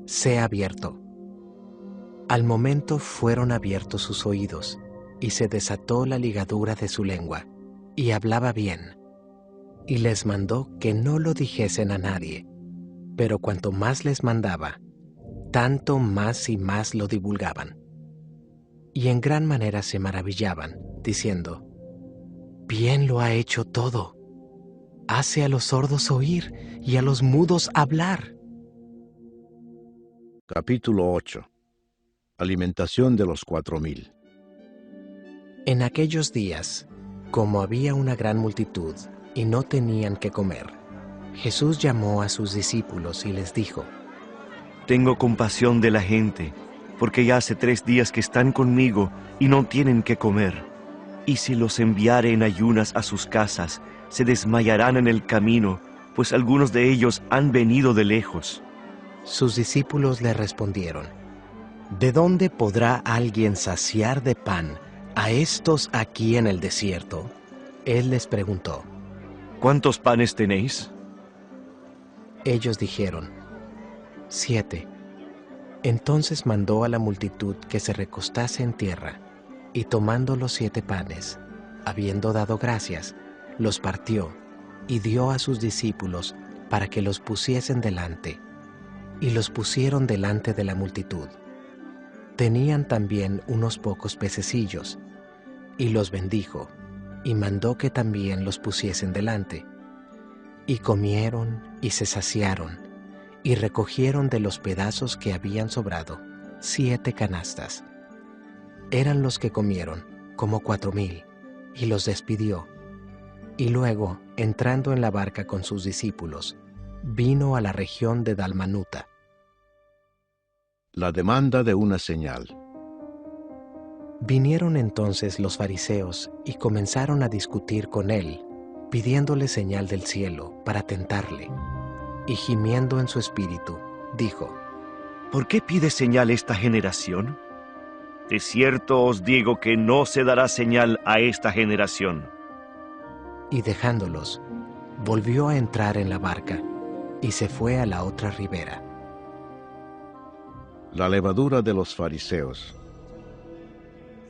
sea abierto. Al momento fueron abiertos sus oídos, y se desató la ligadura de su lengua, y hablaba bien. Y les mandó que no lo dijesen a nadie, pero cuanto más les mandaba, tanto más y más lo divulgaban. Y en gran manera se maravillaban, diciendo, bien lo ha hecho todo. Hace a los sordos oír y a los mudos hablar. Capítulo 8. Alimentación de los 4000. En aquellos días, como había una gran multitud y no tenían que comer, Jesús llamó a sus discípulos y les dijo, tengo compasión de la gente, porque ya hace 3 días que están conmigo y no tienen que comer. Y si los enviare en ayunas a sus casas, se desmayarán en el camino, pues algunos de ellos han venido de lejos. Sus discípulos le respondieron, ¿de dónde podrá alguien saciar de pan a estos aquí en el desierto? Él les preguntó, ¿cuántos panes tenéis? Ellos dijeron, 7. Entonces mandó a la multitud que se recostase en tierra, y tomando los 7 panes, habiendo dado gracias, los partió y dio a sus discípulos para que los pusiesen delante, y los pusieron delante de la multitud. Tenían también unos pocos pececillos, y los bendijo, y mandó que también los pusiesen delante. Y comieron y se saciaron, y recogieron de los pedazos que habían sobrado 7 canastas. Eran los que comieron, como 4000, y los despidió. Y luego, entrando en la barca con sus discípulos, vino a la región de Dalmanuta. La demanda de una señal. Vinieron entonces los fariseos y comenzaron a discutir con él, pidiéndole señal del cielo para tentarle. Y gimiendo en su espíritu, dijo, ¿por qué pide señal esta generación? De cierto os digo que no se dará señal a esta generación. Y dejándolos, volvió a entrar en la barca y se fue a la otra ribera. La levadura de los fariseos.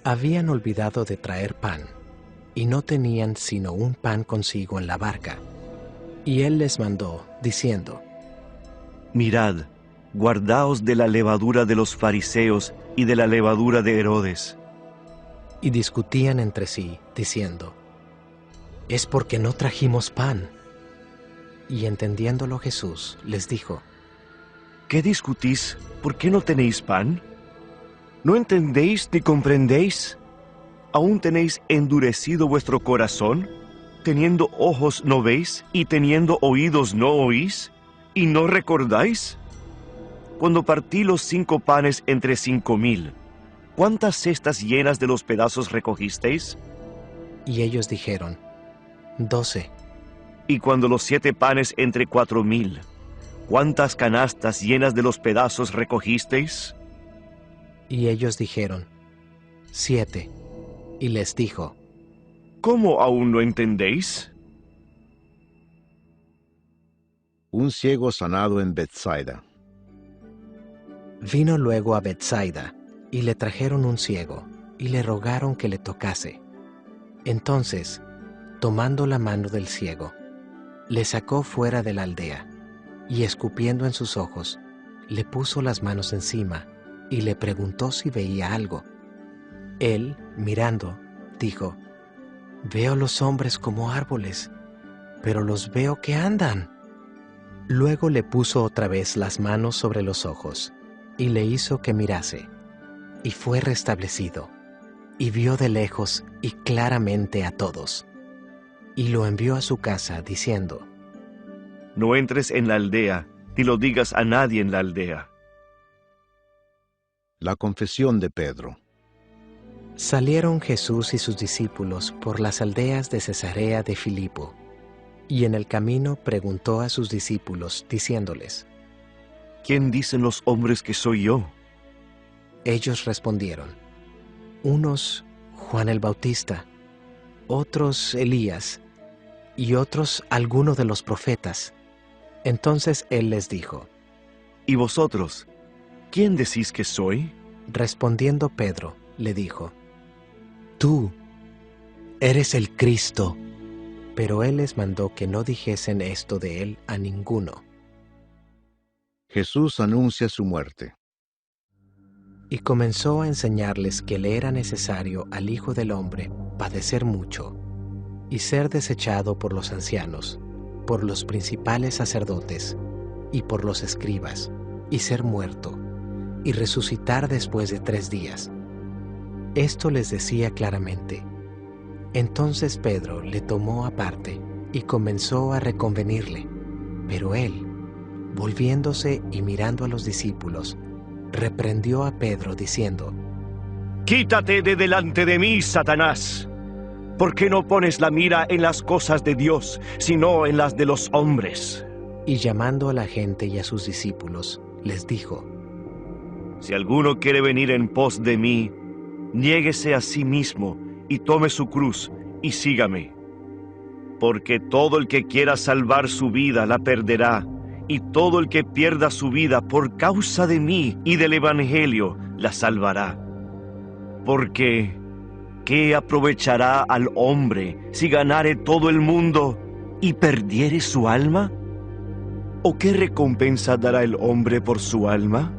Habían olvidado de traer pan, y no tenían sino un pan consigo en la barca. Y él les mandó, diciendo, mirad, guardaos de la levadura de los fariseos y de la levadura de Herodes. Y discutían entre sí, diciendo, es porque no trajimos pan. Y entendiéndolo Jesús, les dijo, ¿qué discutís? ¿Por qué no tenéis pan? ¿No entendéis ni comprendéis? ¿Aún tenéis endurecido vuestro corazón? ¿Teniendo ojos no veis y teniendo oídos no oís? ¿Y no recordáis? Cuando partí los 5 panes entre 5000, ¿cuántas cestas llenas de los pedazos recogisteis? Y ellos dijeron, 12. Y cuando los 7 panes entre 4000, ¿cuántas canastas llenas de los pedazos recogisteis? Y ellos dijeron, 7. Y les dijo, ¿cómo aún no entendéis? Un ciego sanado en Betsaida. Vino luego a Betsaida, y le trajeron un ciego, y le rogaron que le tocase. Entonces, tomando la mano del ciego, le sacó fuera de la aldea, y escupiendo en sus ojos, le puso las manos encima, y le preguntó si veía algo. Él, mirando, dijo, veo los hombres como árboles, pero los veo que andan. Luego le puso otra vez las manos sobre los ojos, y le hizo que mirase, y fue restablecido, y vio de lejos y claramente a todos. Y lo envió a su casa, diciendo: No entres en la aldea, ni lo digas a nadie en la aldea. La confesión de Pedro. Salieron Jesús y sus discípulos por las aldeas de Cesarea de Filipo, y en el camino preguntó a sus discípulos, diciéndoles: ¿Quién dicen los hombres que soy yo? Ellos respondieron: unos Juan el Bautista, otros Elías, y otros alguno de los profetas. Entonces él les dijo: ¿Y vosotros? ¿Quién decís que soy? Respondiendo Pedro, le dijo: Tú eres el Cristo. Pero él les mandó que no dijesen esto de él a ninguno. Jesús anuncia su muerte. Y comenzó a enseñarles que le era necesario al Hijo del Hombre padecer mucho, y ser desechado por los ancianos, por los principales sacerdotes, y por los escribas, y ser muerto, y resucitar después de 3 días. Esto les decía claramente. Entonces Pedro le tomó aparte y comenzó a reconvenirle, pero él, volviéndose y mirando a los discípulos, reprendió a Pedro diciendo: Quítate de delante de mí, Satanás. ¿Por qué no pones la mira en las cosas de Dios, sino en las de los hombres? Y llamando a la gente y a sus discípulos, les dijo: Si alguno quiere venir en pos de mí, niéguese a sí mismo y tome su cruz y sígame. Porque todo el que quiera salvar su vida la perderá, y todo el que pierda su vida por causa de mí y del Evangelio la salvará. Porque ¿qué aprovechará al hombre si ganare todo el mundo y perdiere su alma? ¿O qué recompensa dará el hombre por su alma?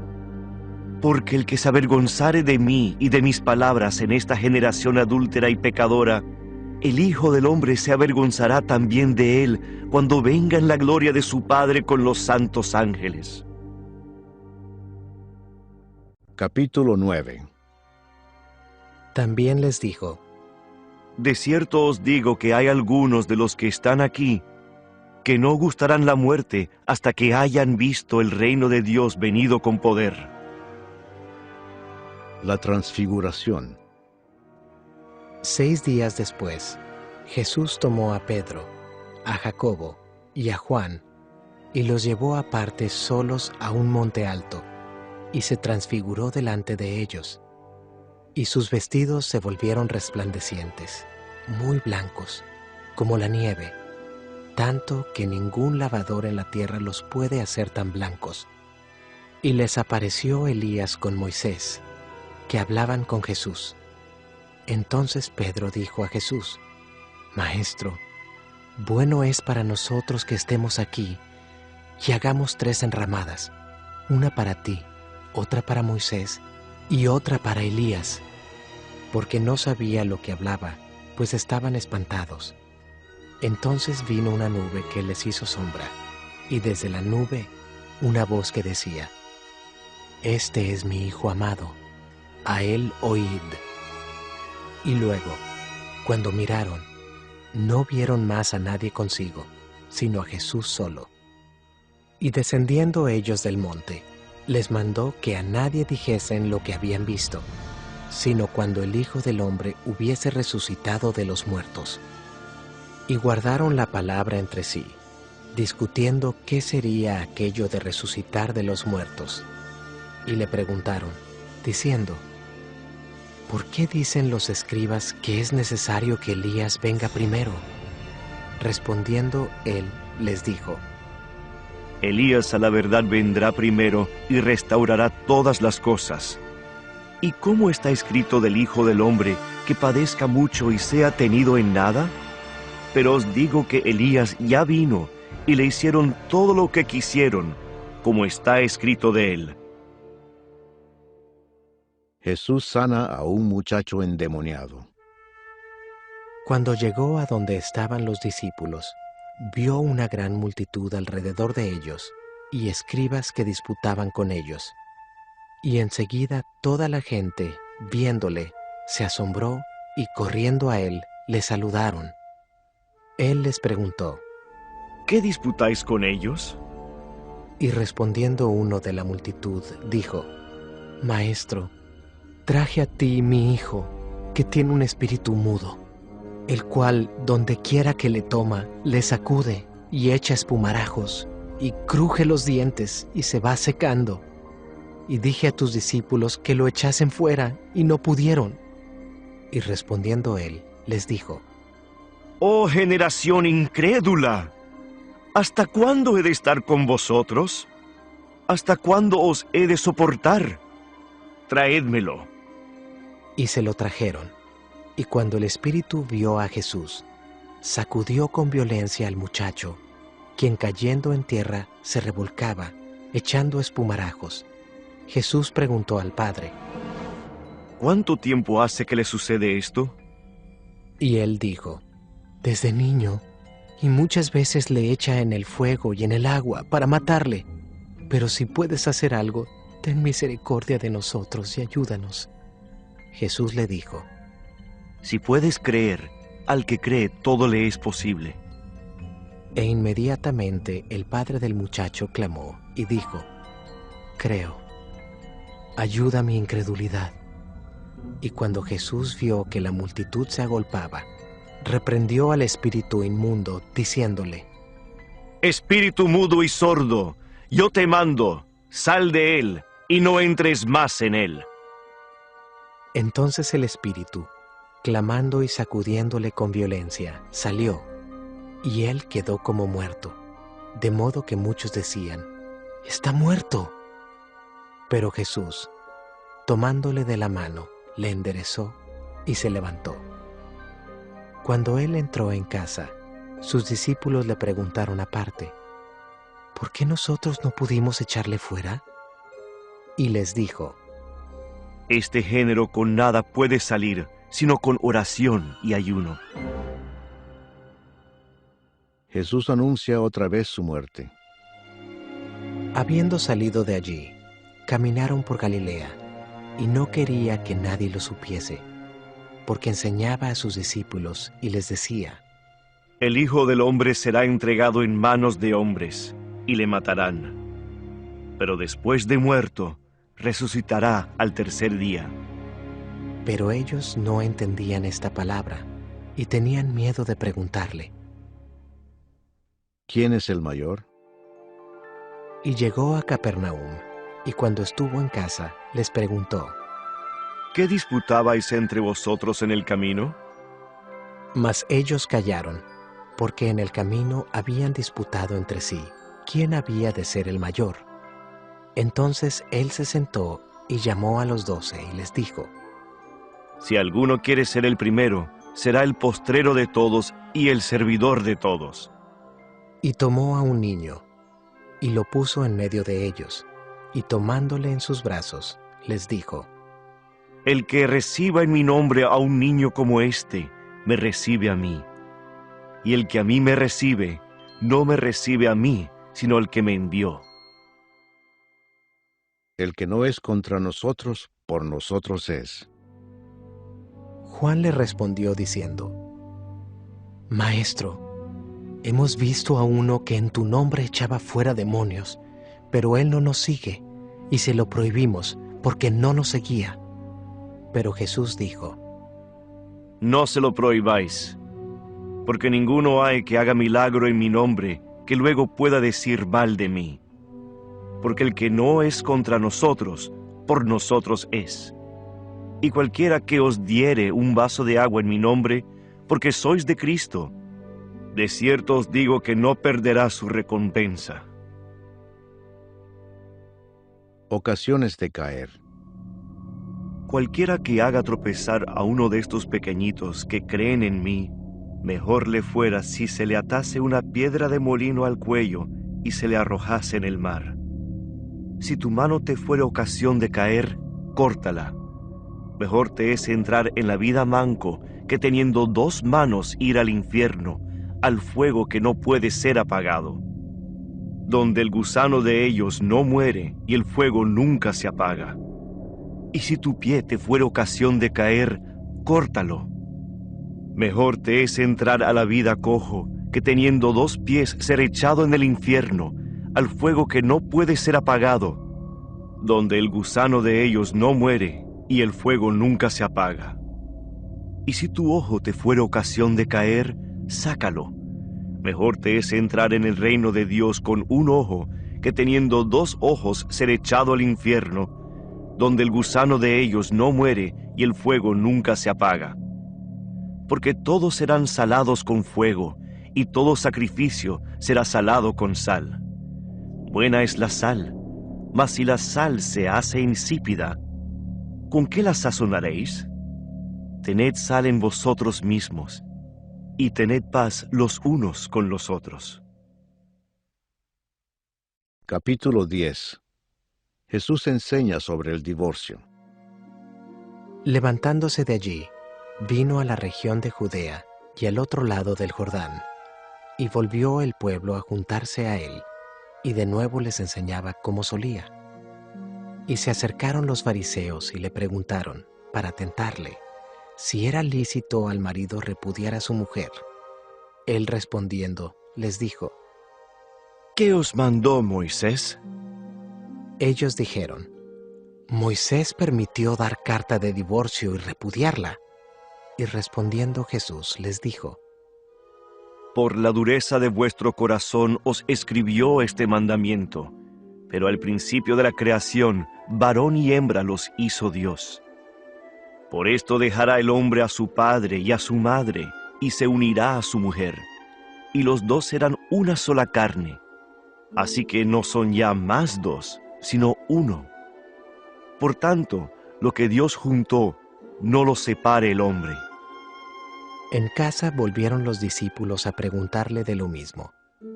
Porque el que se avergonzare de mí y de mis palabras en esta generación adúltera y pecadora, el Hijo del Hombre se avergonzará también de él cuando venga en la gloria de su Padre con los santos ángeles. Capítulo 9. También les dijo: De cierto os digo que hay algunos de los que están aquí que no gustarán la muerte hasta que hayan visto el reino de Dios venido con poder. La transfiguración. 6 días después, Jesús tomó a Pedro, a Jacobo y a Juan, y los llevó aparte solos a un monte alto, y se transfiguró delante de ellos. Y sus vestidos se volvieron resplandecientes, muy blancos, como la nieve, tanto que ningún lavador en la tierra los puede hacer tan blancos. Y les apareció Elías con Moisés, que hablaban con Jesús. Entonces Pedro dijo a Jesús: Maestro, bueno es para nosotros que estemos aquí, y hagamos 3 enramadas, una para ti, otra para Moisés, y otra para Elías, porque no sabía lo que hablaba, pues estaban espantados. Entonces vino una nube que les hizo sombra, y desde la nube una voz que decía: Este es mi Hijo amado, a él oíd. Y luego, cuando miraron, no vieron más a nadie consigo, sino a Jesús solo. Y descendiendo ellos del monte, les mandó que a nadie dijesen lo que habían visto, sino cuando el Hijo del Hombre hubiese resucitado de los muertos. Y guardaron la palabra entre sí, discutiendo qué sería aquello de resucitar de los muertos. Y le preguntaron, diciendo: ¿Por qué dicen los escribas que es necesario que Elías venga primero? Respondiendo él, les dijo: Elías a la verdad vendrá primero y restaurará todas las cosas. ¿Y cómo está escrito del Hijo del Hombre que padezca mucho y sea tenido en nada? Pero os digo que Elías ya vino y le hicieron todo lo que quisieron, como está escrito de él. Jesús sana a un muchacho endemoniado. Cuando llegó a donde estaban los discípulos, vio una gran multitud alrededor de ellos y escribas que disputaban con ellos. Y enseguida toda la gente, viéndole, se asombró y corriendo a él, le saludaron. Él les preguntó: ¿Qué disputáis con ellos? Y respondiendo uno de la multitud, dijo: Maestro, traje a ti mi hijo, que tiene un espíritu mudo, el cual, donde quiera que le toma, le sacude y echa espumarajos, y cruje los dientes y se va secando. Y dije a tus discípulos que lo echasen fuera, y no pudieron. Y respondiendo él, les dijo: ¡Oh generación incrédula! ¿Hasta cuándo he de estar con vosotros? ¿Hasta cuándo os he de soportar? Traédmelo. Y se lo trajeron. Y cuando el espíritu vio a Jesús, sacudió con violencia al muchacho, quien cayendo en tierra se revolcaba, echando espumarajos. Jesús preguntó al padre: ¿Cuánto tiempo hace que le sucede esto? Y él dijo: Desde niño, y muchas veces le echa en el fuego y en el agua para matarle. Pero si puedes hacer algo, ten misericordia de nosotros y ayúdanos. Jesús le dijo: Si puedes creer, al que cree todo le es posible. E inmediatamente el padre del muchacho clamó y dijo: Creo, ayuda mi incredulidad. Y cuando Jesús vio que la multitud se agolpaba, reprendió al espíritu inmundo, diciéndole: Espíritu mudo y sordo, yo te mando, sal de él y no entres más en él. Entonces el espíritu, clamando y sacudiéndole con violencia, salió, y él quedó como muerto, de modo que muchos decían: Está muerto. Pero Jesús, tomándole de la mano, le enderezó y se levantó. Cuando él entró en casa, sus discípulos le preguntaron aparte: ¿Por qué nosotros no pudimos echarle fuera? Y les dijo: Este género con nada puede salir, sino con oración y ayuno. Jesús anuncia otra vez su muerte. Habiendo salido de allí, caminaron por Galilea, y no quería que nadie lo supiese, porque enseñaba a sus discípulos y les decía: El Hijo del Hombre será entregado en manos de hombres, y le matarán. Pero después de muerto, resucitará al tercer día. Pero ellos no entendían esta palabra, y tenían miedo de preguntarle. ¿Quién es el mayor? Y llegó a Capernaum, y cuando estuvo en casa, les preguntó: ¿Qué disputabais entre vosotros en el camino? Mas ellos callaron, porque en el camino habían disputado entre sí quién había de ser el mayor. Entonces él se sentó y llamó a los 12 y les dijo: Si alguno quiere ser el primero, será el postrero de todos y el servidor de todos. Y tomó a un niño, y lo puso en medio de ellos, y tomándole en sus brazos, les dijo: El que reciba en mi nombre a un niño como este, me recibe a mí. Y el que a mí me recibe, no me recibe a mí, sino el que me envió. El que no es contra nosotros, por nosotros es. Juan le respondió diciendo: Maestro, hemos visto a uno que en tu nombre echaba fuera demonios, pero él no nos sigue, y se lo prohibimos, porque no nos seguía. Pero Jesús dijo: No se lo prohibáis, porque ninguno hay que haga milagro en mi nombre, que luego pueda decir mal de mí. Porque el que no es contra nosotros, por nosotros es. Y cualquiera que os diere un vaso de agua en mi nombre, porque sois de Cristo, de cierto os digo que no perderá su recompensa. Ocasiones de caer. Cualquiera que haga tropezar a uno de estos pequeñitos que creen en mí, mejor le fuera si se le atase una piedra de molino al cuello y se le arrojase en el mar. Si tu mano te fuere ocasión de caer, córtala. Mejor te es entrar en la vida manco que teniendo 2 manos ir al infierno, al fuego que no puede ser apagado, donde el gusano de ellos no muere y el fuego nunca se apaga. Y si tu pie te fuera ocasión de caer, córtalo. Mejor te es entrar a la vida cojo que teniendo 2 pies ser echado en el infierno, al fuego que no puede ser apagado, donde el gusano de ellos no muere y el fuego nunca se apaga. Y si tu ojo te fuera ocasión de caer, sácalo. Mejor te es entrar en el reino de Dios con 1 ojo que teniendo 2 ojos ser echado al infierno, donde el gusano de ellos no muere y el fuego nunca se apaga. Porque todos serán salados con fuego, y todo sacrificio será salado con sal. Buena es la sal, mas si la sal se hace insípida, ¿con qué la sazonaréis? Tened sal en vosotros mismos, y tened paz los unos con los otros. Capítulo 10. Jesús enseña sobre el divorcio. Levantándose de allí, vino a la región de Judea y al otro lado del Jordán, y volvió el pueblo a juntarse a él, y de nuevo les enseñaba como solía. Y se acercaron los fariseos y le preguntaron, para tentarle, si era lícito al marido repudiar a su mujer. Él respondiendo, les dijo, ¿qué os mandó Moisés? Ellos dijeron, Moisés permitió dar carta de divorcio y repudiarla. Y respondiendo Jesús les dijo, por la dureza de vuestro corazón os escribió este mandamiento, pero al principio de la creación, varón y hembra los hizo Dios. Por esto dejará el hombre a su padre y a su madre, y se unirá a su mujer, y los 2 serán una sola carne. Así que no son ya más 2, sino 1. Por tanto, lo que Dios juntó, no lo separe el hombre. En casa volvieron los discípulos a preguntarle de lo mismo,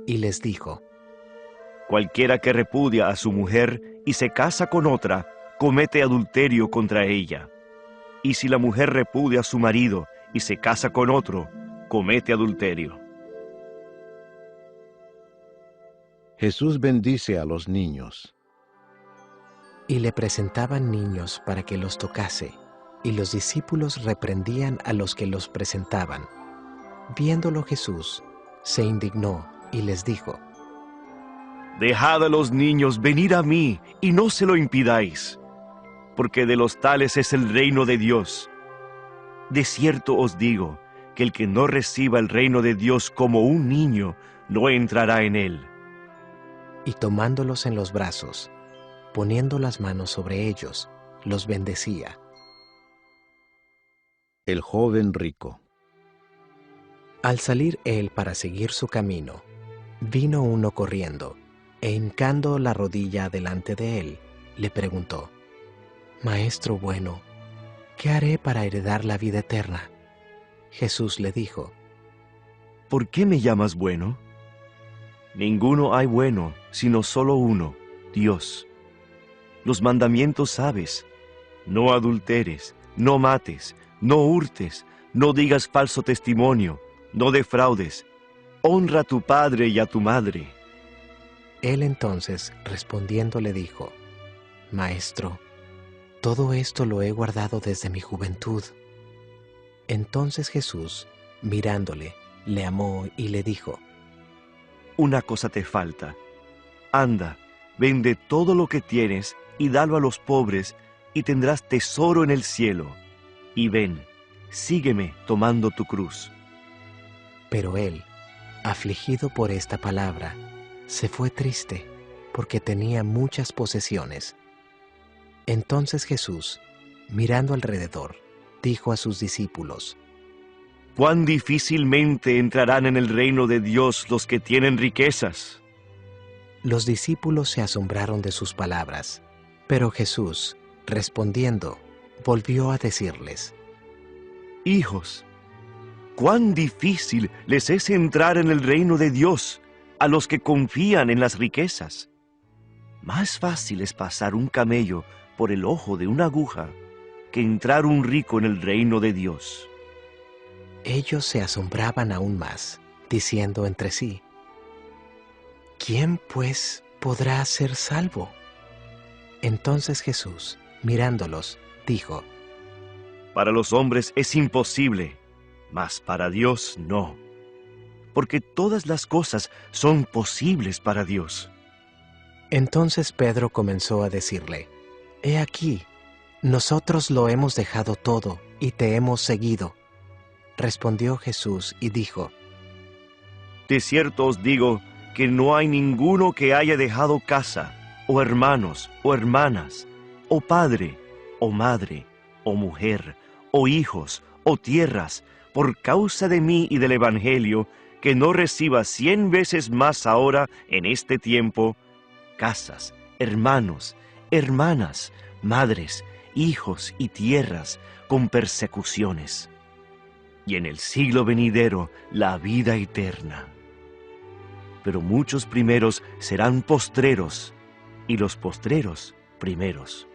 y les dijo, cualquiera que repudia a su mujer y se casa con otra, comete adulterio contra ella. Y si la mujer repudia a su marido y se casa con otro, comete adulterio. Jesús bendice a los niños. Y le presentaban niños para que los tocase, y los discípulos reprendían a los que los presentaban. Viéndolo Jesús, se indignó y les dijo, dejad a los niños venir a mí, y no se lo impidáis, porque de los tales es el reino de Dios. De cierto os digo, que el que no reciba el reino de Dios como un niño, no entrará en él. Y tomándolos en los brazos, poniendo las manos sobre ellos, los bendecía. El joven rico. Al salir él para seguir su camino, vino uno corriendo, e hincando la rodilla delante de él, le preguntó, Maestro bueno, ¿qué haré para heredar la vida eterna? Jesús le dijo, ¿por qué me llamas bueno? Ninguno hay bueno, sino solo uno, Dios. Los mandamientos sabes: no adulteres, no mates, no hurtes, no digas falso testimonio, no defraudes, honra a tu padre y a tu madre. Él entonces, respondiendo, le dijo, Maestro, todo esto lo he guardado desde mi juventud. Entonces Jesús, mirándole, le amó y le dijo, una cosa te falta. Anda, vende todo lo que tienes y dalo a los pobres, y tendrás tesoro en el cielo. Y ven, sígueme tomando tu cruz. Pero él, afligido por esta palabra, se fue triste, porque tenía muchas posesiones. Entonces Jesús, mirando alrededor, dijo a sus discípulos, cuán difícilmente entrarán en el reino de Dios los que tienen riquezas. Los discípulos se asombraron de sus palabras, pero Jesús, respondiendo, volvió a decirles, hijos, cuán difícil les es entrar en el reino de Dios a los que confían en las riquezas. Más fácil es pasar un camello por el ojo de una aguja que entrar un rico en el reino de Dios. Ellos se asombraban aún más, diciendo entre sí: ¿quién, pues, podrá ser salvo? Entonces Jesús, mirándolos, dijo: Para los hombres es imposible, mas para Dios no, porque todas las cosas son posibles para Dios. Entonces Pedro comenzó a decirle: He aquí, nosotros lo hemos dejado todo y te hemos seguido. Respondió Jesús y dijo: De cierto os digo que no hay ninguno que haya dejado casa, o hermanos, o hermanas, o padre, o madre, o mujer, o hijos, o tierras, por causa de mí y del Evangelio, que no reciba 100 veces más ahora en este tiempo, casas, hermanos, hermanas, madres, hijos y tierras, con persecuciones, y en el siglo venidero la vida eterna. Pero muchos primeros serán postreros, y los postreros primeros.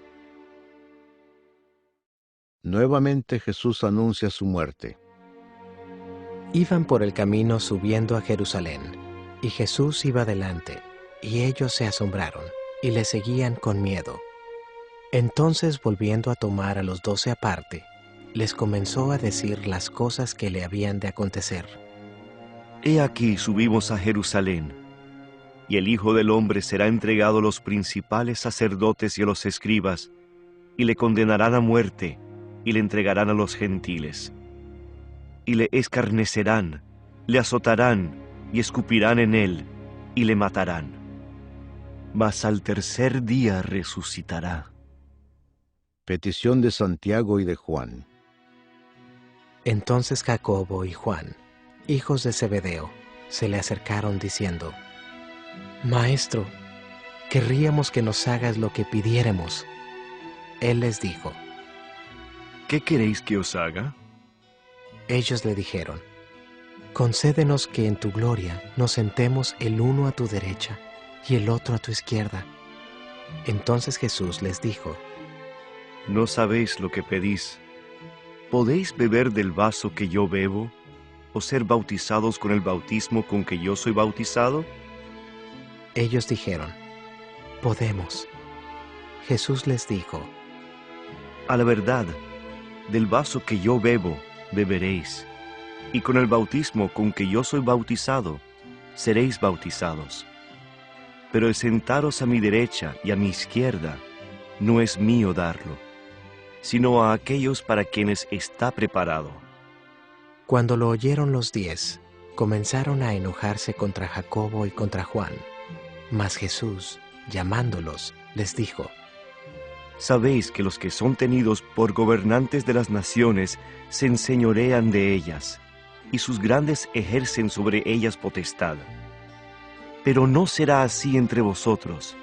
Nuevamente Jesús anuncia su muerte. Iban por el camino subiendo a Jerusalén, y Jesús iba delante, y ellos se asombraron, y le seguían con miedo. Entonces, volviendo a tomar a los 12 aparte, les comenzó a decir las cosas que le habían de acontecer. He aquí subimos a Jerusalén, y el Hijo del Hombre será entregado a los principales sacerdotes y a los escribas, y le condenarán a muerte, y le entregarán a los gentiles. Y le escarnecerán, le azotarán, y escupirán en él, y le matarán. Mas al tercer día resucitará. Petición de Santiago y de Juan. Entonces Jacobo y Juan, hijos de Zebedeo, se le acercaron diciendo: Maestro, querríamos que nos hagas lo que pidiéremos. Él les dijo: ¿Qué queréis que os haga? Ellos le dijeron: Concédenos que en tu gloria nos sentemos el uno a tu derecha y el otro a tu izquierda. Entonces Jesús les dijo: No sabéis lo que pedís. ¿Podéis beber del vaso que yo bebo, o ser bautizados con el bautismo con que yo soy bautizado? Ellos dijeron: Podemos. Jesús les dijo: A la verdad, del vaso que yo bebo, beberéis, y con el bautismo con que yo soy bautizado, seréis bautizados. Pero el sentaros a mi derecha y a mi izquierda, no es mío darlo, sino a aquellos para quienes está preparado. Cuando lo oyeron los 10, comenzaron a enojarse contra Jacobo y contra Juan. Mas Jesús, llamándolos, les dijo: Sabéis que los que son tenidos por gobernantes de las naciones se enseñorean de ellas, y sus grandes ejercen sobre ellas potestad. Pero no será así entre vosotros,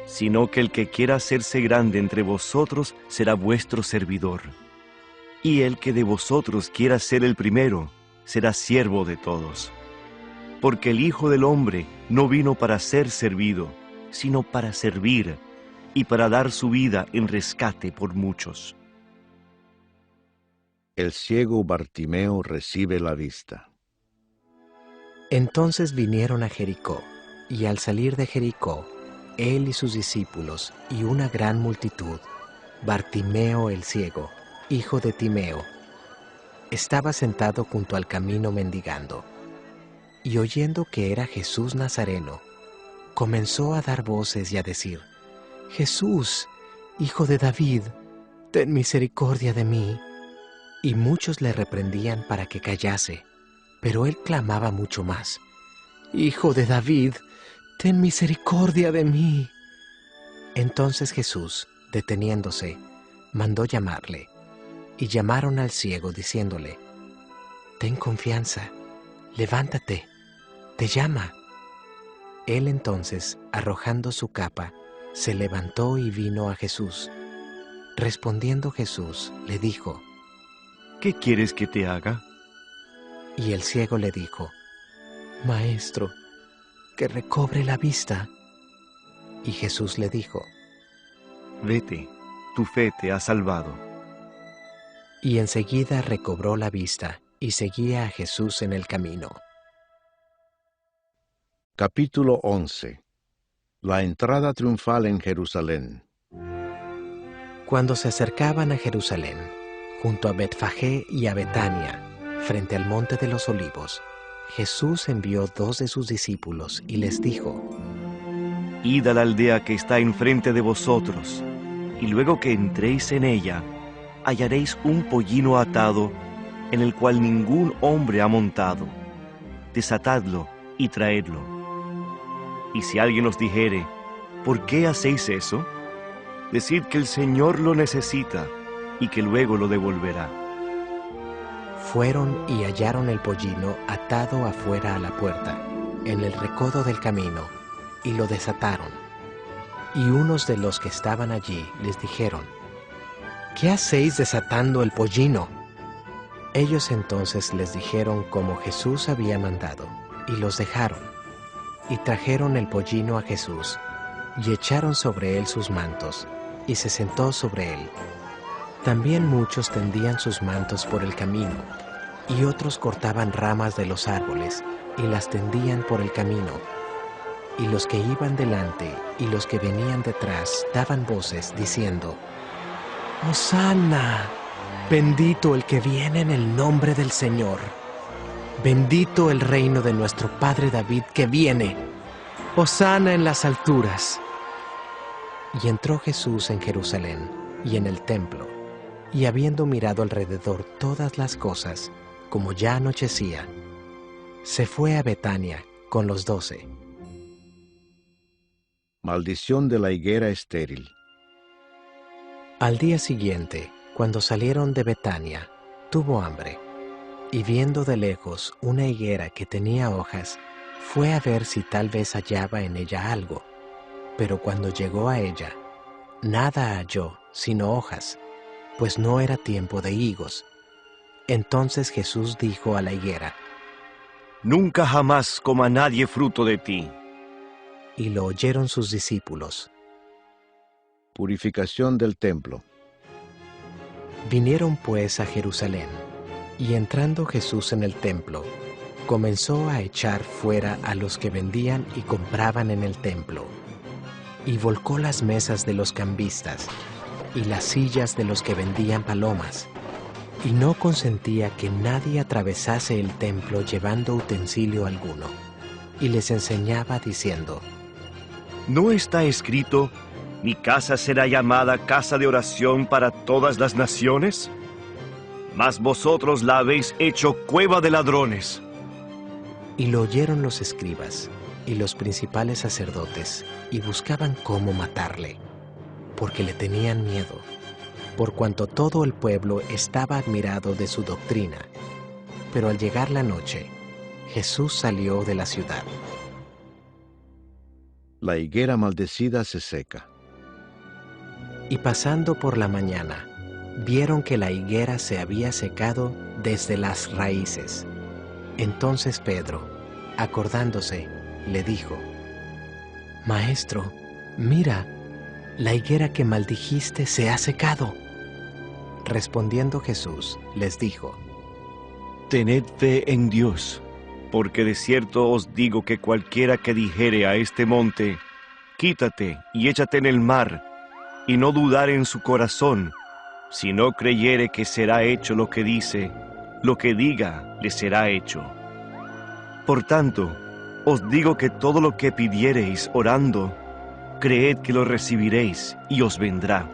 sino que el que quiera hacerse grande entre vosotros será vuestro servidor. Y el que de vosotros quiera ser el primero, será siervo de todos. Porque el Hijo del Hombre no vino para ser servido, sino para servir, y para dar su vida en rescate por muchos. El ciego Bartimeo recibe la vista. Entonces vinieron a Jericó, y al salir de Jericó, él y sus discípulos y una gran multitud, Bartimeo el ciego, hijo de Timeo, estaba sentado junto al camino mendigando, y oyendo que era Jesús Nazareno, comenzó a dar voces y a decir: Jesús, hijo de David, ten misericordia de mí. Y muchos le reprendían para que callase, pero él clamaba mucho más: Hijo de David, ten misericordia de mí. Entonces Jesús, deteniéndose, mandó llamarle, y llamaron al ciego diciéndole: Ten confianza, levántate, te llama. Él entonces, arrojando su capa, se levantó y vino a Jesús. Respondiendo Jesús, le dijo: ¿Qué quieres que te haga? Y el ciego le dijo: Maestro, que recobre la vista. Y Jesús le dijo: Vete, tu fe te ha salvado. Y enseguida recobró la vista y seguía a Jesús en el camino. Capítulo 11. La entrada triunfal en Jerusalén. Cuando se acercaban a Jerusalén, junto a Betfagé y a Betania, frente al monte de los Olivos, Jesús envió 2 de sus discípulos y les dijo: Id a la aldea que está enfrente de vosotros, y luego que entréis en ella, hallaréis un pollino atado, en el cual ningún hombre ha montado. Desatadlo y traedlo. Y si alguien os dijere: ¿por qué hacéis eso?, decid que el Señor lo necesita, y que luego lo devolverá. Fueron y hallaron el pollino atado afuera a la puerta, en el recodo del camino, y lo desataron. Y unos de los que estaban allí les dijeron: ¿qué hacéis desatando el pollino? Ellos entonces les dijeron como Jesús había mandado, y los dejaron. Y trajeron el pollino a Jesús, y echaron sobre él sus mantos, y se sentó sobre él. También muchos tendían sus mantos por el camino, y otros cortaban ramas de los árboles, y las tendían por el camino. Y los que iban delante y los que venían detrás daban voces, diciendo: ¡Hosanna! Bendito el que viene en el nombre del Señor. Bendito el reino de nuestro Padre David que viene. ¡Hosanna en las alturas! Y entró Jesús en Jerusalén y en el templo, y habiendo mirado alrededor todas las cosas, como ya anochecía, se fue a Betania con los 12. Maldición de la higuera estéril. Al día siguiente, cuando salieron de Betania, tuvo hambre, y viendo de lejos una higuera que tenía hojas, fue a ver si tal vez hallaba en ella algo. Pero cuando llegó a ella, nada halló sino hojas, pues no era tiempo de higos. Entonces Jesús dijo a la higuera: Nunca jamás coma nadie fruto de ti. Y lo oyeron sus discípulos. Purificación del templo. Vinieron pues a Jerusalén, y entrando Jesús en el templo, comenzó a echar fuera a los que vendían y compraban en el templo, y volcó las mesas de los cambistas y las sillas de los que vendían palomas, y no consentía que nadie atravesase el templo llevando utensilio alguno, y les enseñaba diciendo: ¿No está escrito: mi casa será llamada casa de oración para todas las naciones? Mas vosotros la habéis hecho cueva de ladrones. Y lo oyeron los escribas y los principales sacerdotes, y buscaban cómo matarle, porque le tenían miedo, por cuanto todo el pueblo estaba admirado de su doctrina. Pero al llegar la noche, Jesús salió de la ciudad. La higuera maldecida se seca. Y pasando por la mañana, vieron que la higuera se había secado desde las raíces. Entonces Pedro, acordándose, le dijo: Maestro, mira, la higuera que maldijiste se ha secado. Respondiendo Jesús, les dijo: Tened fe en Dios, porque de cierto os digo que cualquiera que dijere a este monte: quítate y échate en el mar, y no dudar en su corazón, si no creyere que será hecho lo que dice, lo que diga le será hecho. Por tanto, os digo que todo lo que pidiereis orando, creed que lo recibiréis y os vendrá.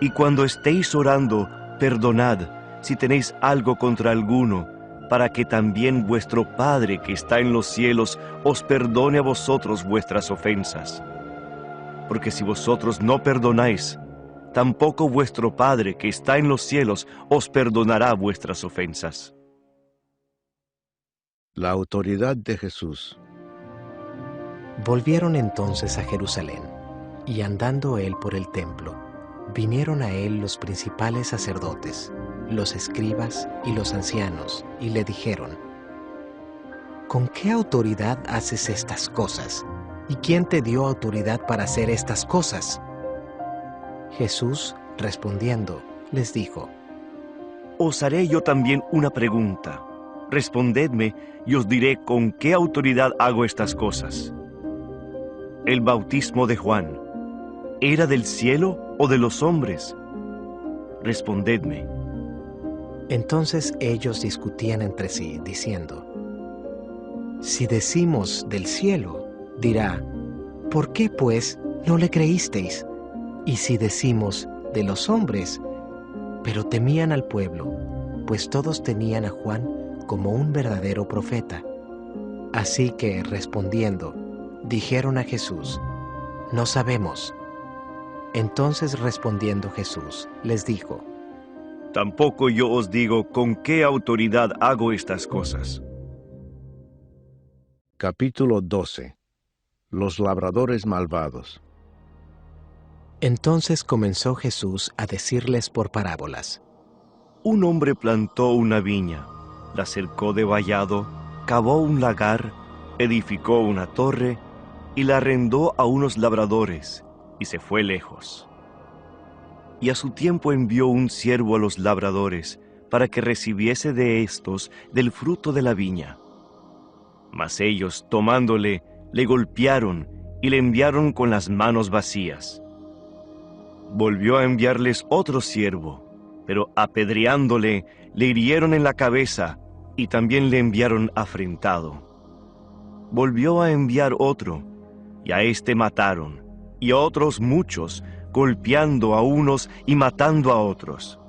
Y cuando estéis orando, perdonad si tenéis algo contra alguno, para que también vuestro Padre que está en los cielos os perdone a vosotros vuestras ofensas. Porque si vosotros no perdonáis, tampoco vuestro Padre que está en los cielos os perdonará vuestras ofensas. La autoridad de Jesús. Volvieron entonces a Jerusalén, y andando él por el templo, vinieron a él los principales sacerdotes, los escribas y los ancianos, y le dijeron: ¿Con qué autoridad haces estas cosas? ¿Y quién te dio autoridad para hacer estas cosas? Jesús, respondiendo, les dijo: Os haré yo también una pregunta. respondedme y os diré con qué autoridad hago estas cosas. El bautismo de Juan, ¿era del cielo o de los hombres? Respondedme. Entonces ellos discutían entre sí, diciendo: si decimos del cielo, dirá, ¿por qué pues no le creísteis? Y si decimos de los hombres, pero temían al pueblo, pues todos tenían a Juan como un verdadero profeta. Así que, respondiendo, dijeron a Jesús: no sabemos. Entonces respondiendo Jesús, les dijo: Tampoco yo os digo con qué autoridad hago estas cosas. Capítulo 12. Los labradores malvados. Entonces comenzó Jesús a decirles por parábolas: Un hombre plantó una viña, la cercó de vallado, cavó un lagar, edificó una torre y la arrendó a unos labradores, y se fue lejos. Y a su tiempo envió un siervo a los labradores, para que recibiese de éstos del fruto de la viña. Mas ellos, tomándole, le golpearon y le enviaron con las manos vacías. Volvió a enviarles otro siervo, pero apedreándole, le hirieron en la cabeza y también le enviaron afrentado. Volvió a enviar otro, y a éste mataron, y a otros muchos, golpeando a unos y matando a otros.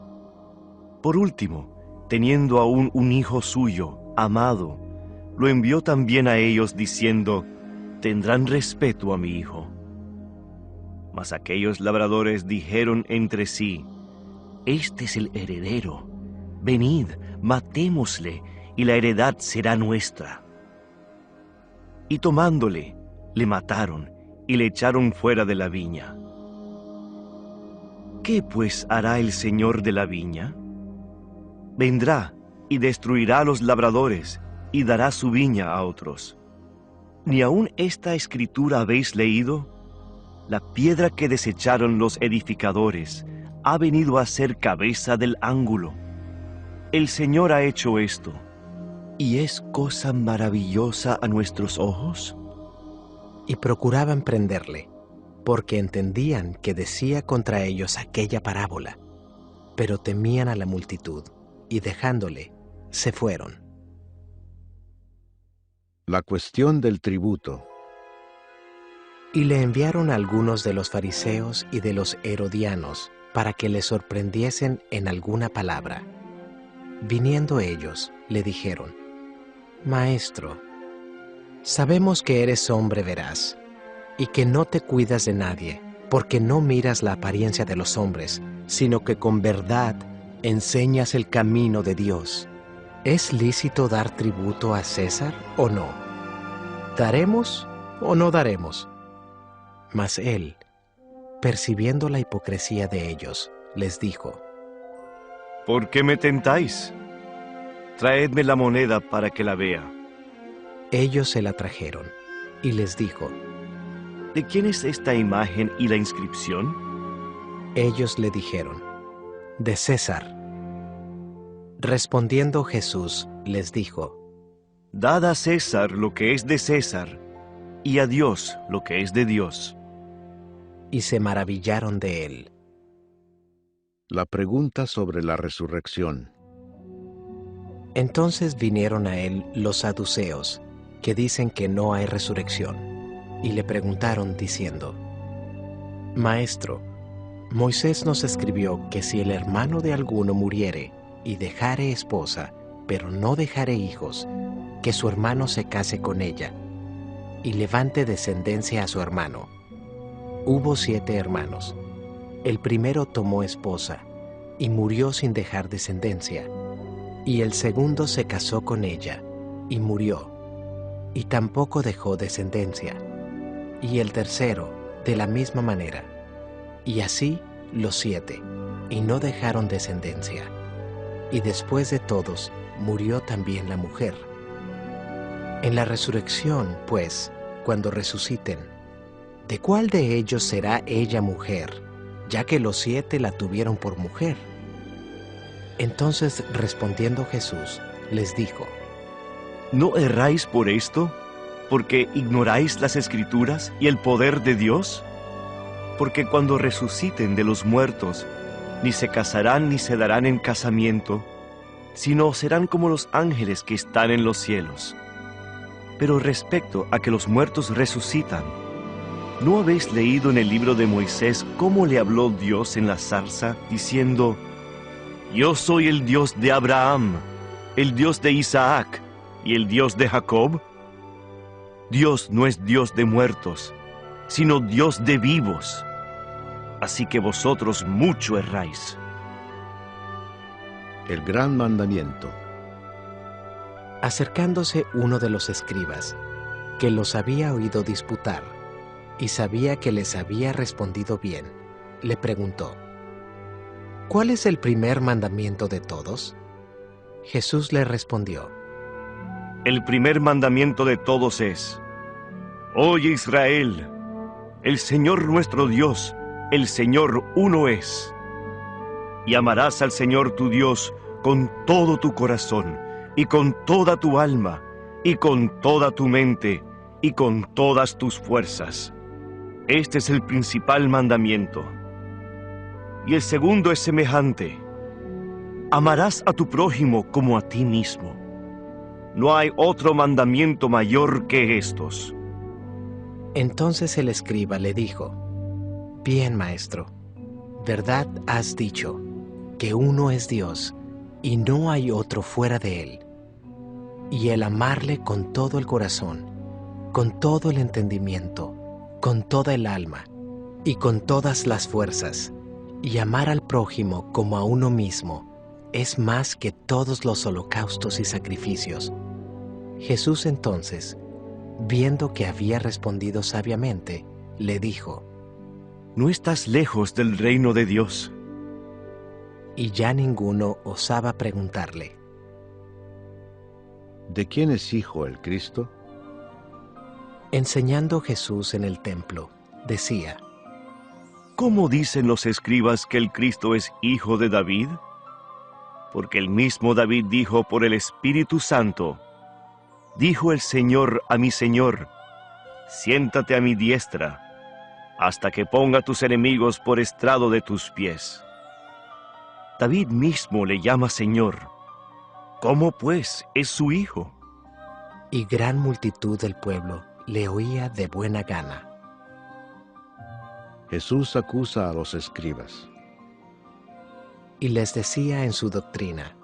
Por último, teniendo aún un hijo suyo, amado, lo envió también a ellos diciendo: tendrán respeto a mi hijo. Mas aquellos labradores dijeron entre sí: este es el heredero, venid, matémosle, y la heredad será nuestra. Y tomándole, le mataron, y le echaron fuera de la viña. ¿Qué pues hará el señor de la viña? Vendrá y destruirá a los labradores, y dará su viña a otros. ¿Ni aun esta escritura habéis leído? La piedra que desecharon los edificadores ha venido a ser cabeza del ángulo. El Señor ha hecho esto, ¿y es cosa maravillosa a nuestros ojos? Y procuraban prenderle, porque entendían que decía contra ellos aquella parábola, pero temían a la multitud, y dejándole, se fueron. La cuestión del tributo. Y le enviaron a algunos de los fariseos y de los herodianos, para que le sorprendiesen en alguna palabra. Viniendo ellos, le dijeron: Maestro, sabemos que eres hombre veraz, y que no te cuidas de nadie, porque no miras la apariencia de los hombres, sino que con verdad enseñas el camino de Dios. ¿Es lícito dar tributo a César o no? ¿Daremos o no daremos? Mas él, percibiendo la hipocresía de ellos, les dijo: ¿Por qué me tentáis? Traedme la moneda para que la vea. Ellos se la trajeron, y les dijo: ¿De quién es esta imagen y la inscripción? Ellos le dijeron: de César. Respondiendo Jesús, les dijo: Dad a César lo que es de César, y a Dios lo que es de Dios. Y se maravillaron de él. La pregunta sobre la resurrección. Entonces vinieron a él los saduceos, que dicen que no hay resurrección, y le preguntaron diciendo: Maestro, Moisés nos escribió que si el hermano de alguno muriere y dejare esposa, pero no dejare hijos, que su hermano se case con ella, y levante descendencia a su hermano. Hubo 7 hermanos. El primero tomó esposa, y murió sin dejar descendencia. Y el segundo se casó con ella, y murió, y tampoco dejó descendencia. Y el tercero, de la misma manera. Y así los 7, y no dejaron descendencia. Y después de todos, murió también la mujer. En la resurrección, pues, cuando resuciten, ¿de cuál de ellos será ella mujer, ya que los 7 la tuvieron por mujer? Entonces, respondiendo Jesús, les dijo: ¿No erráis por esto? ¿Porque ignoráis las Escrituras y el poder de Dios? Porque cuando resuciten de los muertos, ni se casarán ni se darán en casamiento, sino serán como los ángeles que están en los cielos. Pero respecto a que los muertos resucitan, ¿no habéis leído en el libro de Moisés cómo le habló Dios en la zarza, diciendo: Yo soy el Dios de Abraham, el Dios de Isaac y el Dios de Jacob? Dios no es Dios de muertos, sino Dios de vivos. Así que vosotros mucho erráis. El gran mandamiento. Acercándose uno de los escribas, que los había oído disputar, y sabía que les había respondido bien, le preguntó: ¿Cuál es el primer mandamiento de todos? Jesús le respondió: El primer mandamiento de todos es: Oye Israel, el Señor nuestro Dios, el Señor uno es. Y amarás al Señor tu Dios con todo tu corazón, y con toda tu alma, y con toda tu mente, y con todas tus fuerzas. Este es el principal mandamiento. Y el segundo es semejante: amarás a tu prójimo como a ti mismo. No hay otro mandamiento mayor que estos. Entonces el escriba le dijo: Bien, maestro, verdad has dicho, que uno es Dios, y no hay otro fuera de él. Y el amarle con todo el corazón, con todo el entendimiento, con toda el alma, y con todas las fuerzas, y amar al prójimo como a uno mismo, es más que todos los holocaustos y sacrificios. Jesús entonces, viendo que había respondido sabiamente, le dijo: No estás lejos del reino de Dios. Y ya ninguno osaba preguntarle: ¿De quién es hijo el Cristo? Enseñando Jesús en el templo, decía: ¿Cómo dicen los escribas que el Cristo es hijo de David? Porque el mismo David dijo por el Espíritu Santo: Dijo el Señor a mi Señor: Siéntate a mi diestra, hasta que ponga tus enemigos por estrado de tus pies. David mismo le llama Señor. ¿Cómo pues es su hijo? Y gran multitud del pueblo le oía de buena gana. Jesús acusa a los escribas. Y les decía en su doctrina: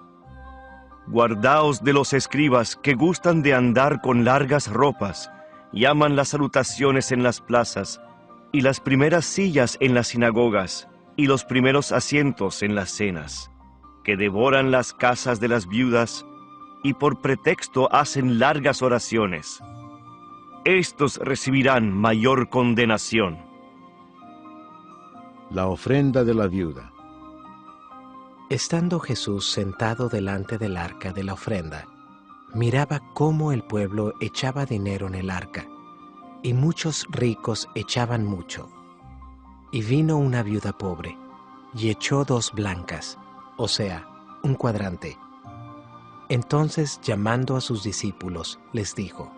Guardaos de los escribas que gustan de andar con largas ropas, y aman las salutaciones en las plazas, y las primeras sillas en las sinagogas, y los primeros asientos en las cenas, que devoran las casas de las viudas, y por pretexto hacen largas oraciones. Estos recibirán mayor condenación. La ofrenda de la viuda. Estando Jesús sentado delante del arca de la ofrenda, miraba cómo el pueblo echaba dinero en el arca, y muchos ricos echaban mucho. Y vino una viuda pobre, y echó 2 blancas, o sea, 1 cuadrante. Entonces, llamando a sus discípulos, les dijo: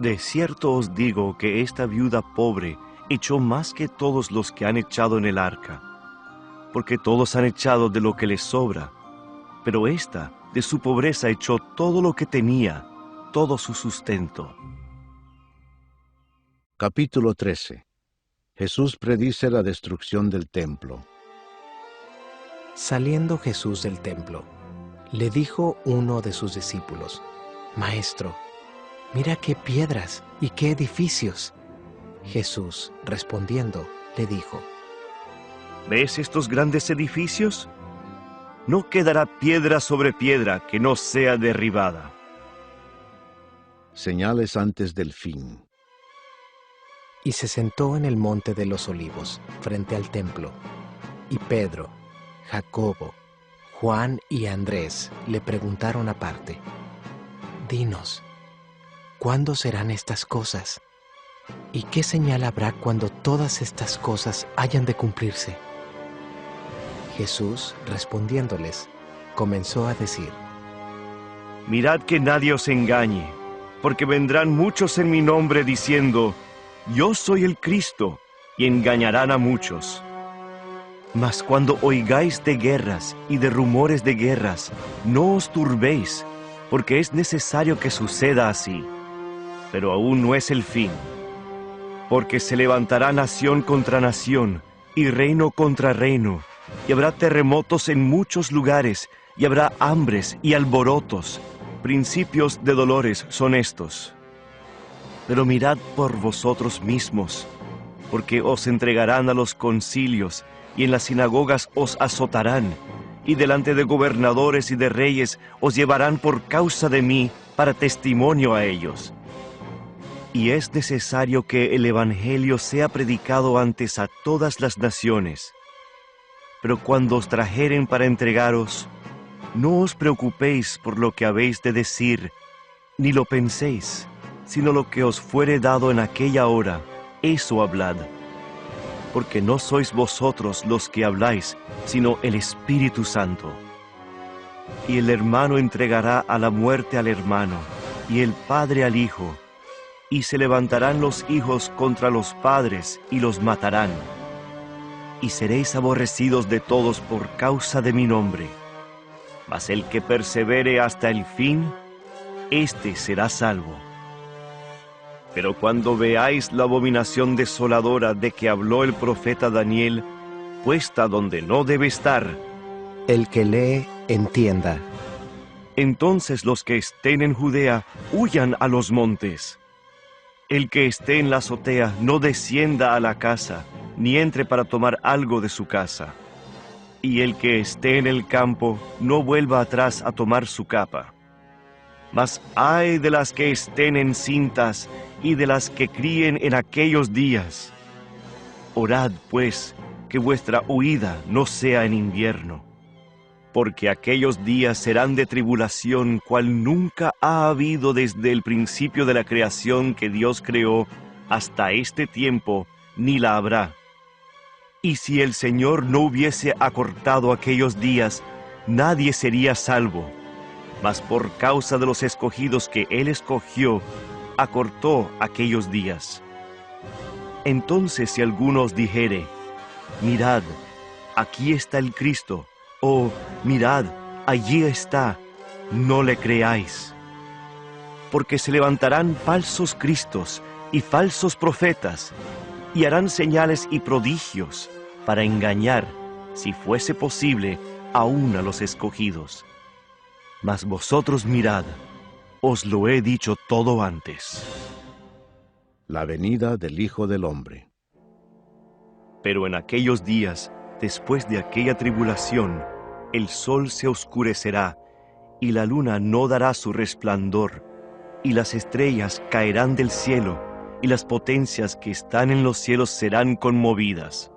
De cierto os digo que esta viuda pobre echó más que todos los que han echado en el arca, porque todos han echado de lo que les sobra, pero ésta de su pobreza echó todo lo que tenía, todo su sustento. Capítulo 13. Jesús predice la destrucción del templo. Saliendo Jesús del templo, le dijo uno de sus discípulos: Maestro, mira qué piedras y qué edificios. Jesús, respondiendo, le dijo: ¿Ves estos grandes edificios? No quedará piedra sobre piedra que no sea derribada. Señales antes del fin. Y se sentó en el monte de los olivos, frente al templo, y Pedro, Jacobo, Juan y Andrés le preguntaron aparte: Dinos, ¿cuándo serán estas cosas? ¿Y qué señal habrá cuando todas estas cosas hayan de cumplirse? Jesús, respondiéndoles, comenzó a decir: Mirad que nadie os engañe, porque vendrán muchos en mi nombre diciendo, yo soy el Cristo, y engañarán a muchos. Mas cuando oigáis de guerras y de rumores de guerras, no os turbéis, porque es necesario que suceda así, pero aún no es el fin. Porque se levantará nación contra nación, y reino contra reino, y habrá terremotos en muchos lugares, y habrá hambres y alborotos. Principios de dolores son estos. Pero mirad por vosotros mismos, porque os entregarán a los concilios, y en las sinagogas os azotarán, y delante de gobernadores y de reyes os llevarán por causa de mí para testimonio a ellos. Y es necesario que el Evangelio sea predicado antes a todas las naciones. Pero cuando os trajeren para entregaros, no os preocupéis por lo que habéis de decir, ni lo penséis, sino lo que os fuere dado en aquella hora, eso hablad. Porque no sois vosotros los que habláis, sino el Espíritu Santo. Y el hermano entregará a la muerte al hermano, y el padre al hijo, y se levantarán los hijos contra los padres, y los matarán. Y seréis aborrecidos de todos por causa de mi nombre. Mas el que persevere hasta el fin, éste será salvo. Pero cuando veáis la abominación desoladora de que habló el profeta Daniel, puesta donde no debe estar, El que lee, entienda. entonces los que estén en Judea huyan a los montes. El que esté en la azotea no descienda a la casa, ni entre para tomar algo de su casa. Y el que esté en el campo no vuelva atrás a tomar su capa. Mas ay de las que estén encintas y de las que críen en aquellos días. Orad, pues, que vuestra huida no sea en invierno, porque aquellos días serán de tribulación cual nunca ha habido desde el principio de la creación que Dios creó hasta este tiempo, ni la habrá. Y si el Señor no hubiese acortado aquellos días, nadie sería salvo. Mas por causa de los escogidos que Él escogió, acortó aquellos días. Entonces si alguno os dijere, mirad, aquí está el Cristo, o mirad, allí está, no le creáis. Porque se levantarán falsos cristos y falsos profetas, y harán señales y prodigios para engañar, si fuese posible, aún a los escogidos. Mas vosotros mirad, os lo he dicho todo antes. La venida del Hijo del Hombre. Pero en aquellos días, después de aquella tribulación, el sol se oscurecerá, y la luna no dará su resplandor, y las estrellas caerán del cielo, y las potencias que están en los cielos serán conmovidas.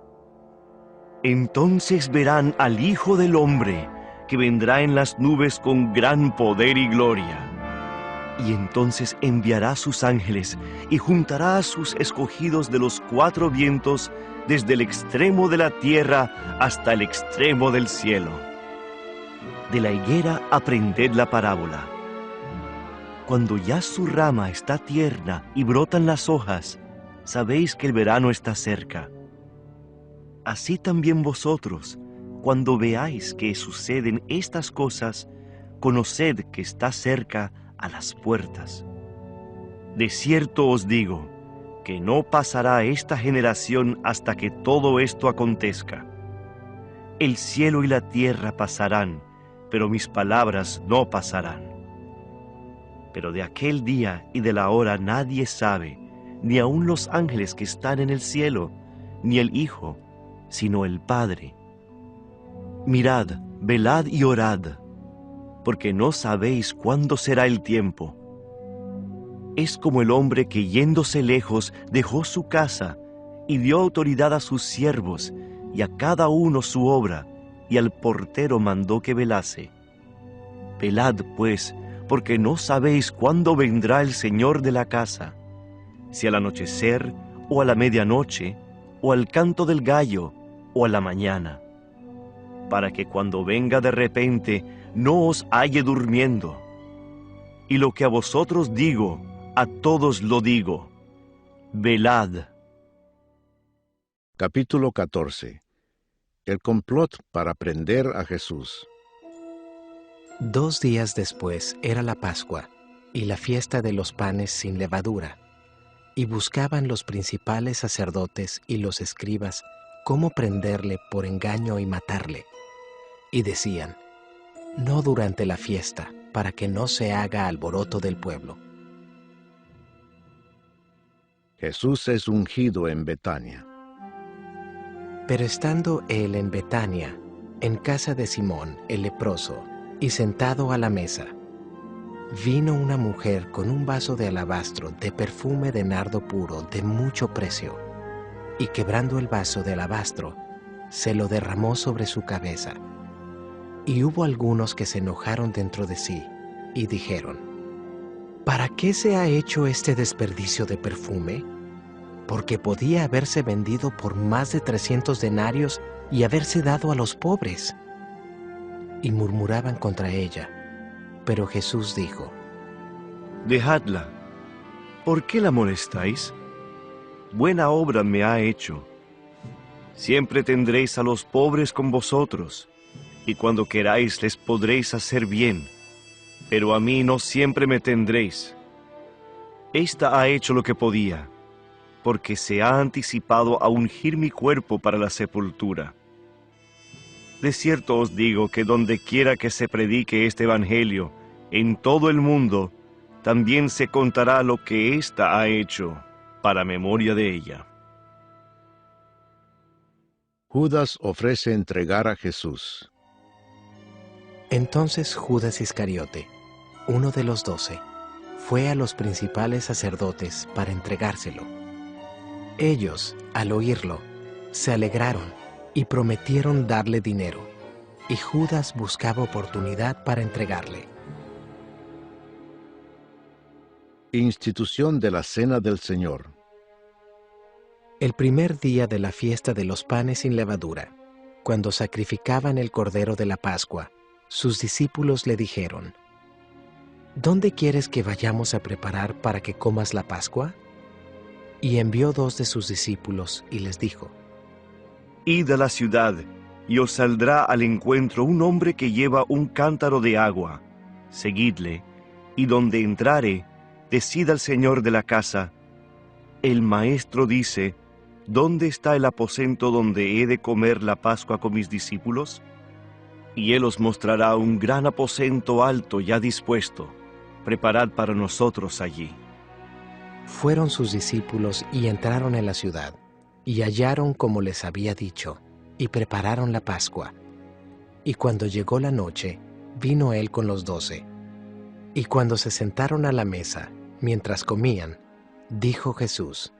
Entonces verán al Hijo del Hombre, que vendrá en las nubes con gran poder y gloria. Y entonces enviará sus ángeles, y juntará a sus escogidos de los cuatro vientos, desde el extremo de la tierra hasta el extremo del cielo. De la higuera aprended la parábola. Cuando ya su rama está tierna y brotan las hojas, sabéis que el verano está cerca. Así también vosotros, cuando veáis que suceden estas cosas, conoced que está cerca a las puertas. De cierto os digo, que no pasará esta generación hasta que todo esto acontezca. El cielo y la tierra pasarán, pero mis palabras no pasarán. Pero de aquel día y de la hora nadie sabe, ni aun los ángeles que están en el cielo, ni el Hijo, sino el Padre. Mirad, velad y orad, porque no sabéis cuándo será el tiempo. Es como el hombre que yéndose lejos dejó su casa y dio autoridad a sus siervos y a cada uno su obra, y al portero mandó que velase. Velad, pues, porque no sabéis cuándo vendrá el Señor de la casa, si al anochecer, o a la medianoche, o al canto del gallo, o a la mañana, para que cuando venga de repente no os halle durmiendo. y lo que a vosotros digo, a todos lo digo. Velad. Capítulo 14. El complot para prender a Jesús. 2 días después era la Pascua y la fiesta de los panes sin levadura, y buscaban los principales sacerdotes y los escribas cómo prenderle por engaño y matarle. Y decían: no durante la fiesta, para que no se haga alboroto del pueblo. Jesús es ungido en Betania. Pero estando él en Betania, en casa de Simón el leproso, y sentado a la mesa, vino una mujer con un vaso de alabastro de perfume de nardo puro de mucho precio, y quebrando el vaso de alabastro, se lo derramó sobre su cabeza. Y hubo algunos que se enojaron dentro de sí, y dijeron: ¿para qué se ha hecho este desperdicio de perfume? Porque podía haberse vendido por más de 300 denarios y haberse dado a los pobres. Y murmuraban contra ella. Pero Jesús dijo: Dejadla. ¿Por qué la molestáis? Buena obra me ha hecho. Siempre tendréis a los pobres con vosotros, y cuando queráis les podréis hacer bien, pero a mí no siempre me tendréis. Esta ha hecho lo que podía, porque se ha anticipado a ungir mi cuerpo para la sepultura. De cierto os digo que donde quiera que se predique este evangelio, en todo el mundo, también se contará lo que ésta ha hecho, para memoria de ella. Judas ofrece entregar a Jesús. Entonces Judas Iscariote, uno de los 12, fue a los principales sacerdotes para entregárselo. Ellos, al oírlo, se alegraron y prometieron darle dinero, y Judas buscaba oportunidad para entregarle. Institución de la Cena del Señor. El primer día de la fiesta de los panes sin levadura, cuando sacrificaban el cordero de la Pascua, sus discípulos le dijeron: ¿dónde quieres que vayamos a preparar para que comas la Pascua? Y envió 2 de sus discípulos y les dijo: Id a la ciudad, y os saldrá al encuentro un hombre que lleva un cántaro de agua. Seguidle, y donde entrare, decid al señor de la casa: el maestro dice, ¿dónde está el aposento donde he de comer la Pascua con mis discípulos? Y él os mostrará un gran aposento alto ya dispuesto. Preparad para nosotros allí. Fueron sus discípulos y entraron en la ciudad, y hallaron como les había dicho, y prepararon la Pascua. Y cuando llegó la noche, vino él con los 12. Y cuando se sentaron a la mesa, mientras comían, dijo Jesús: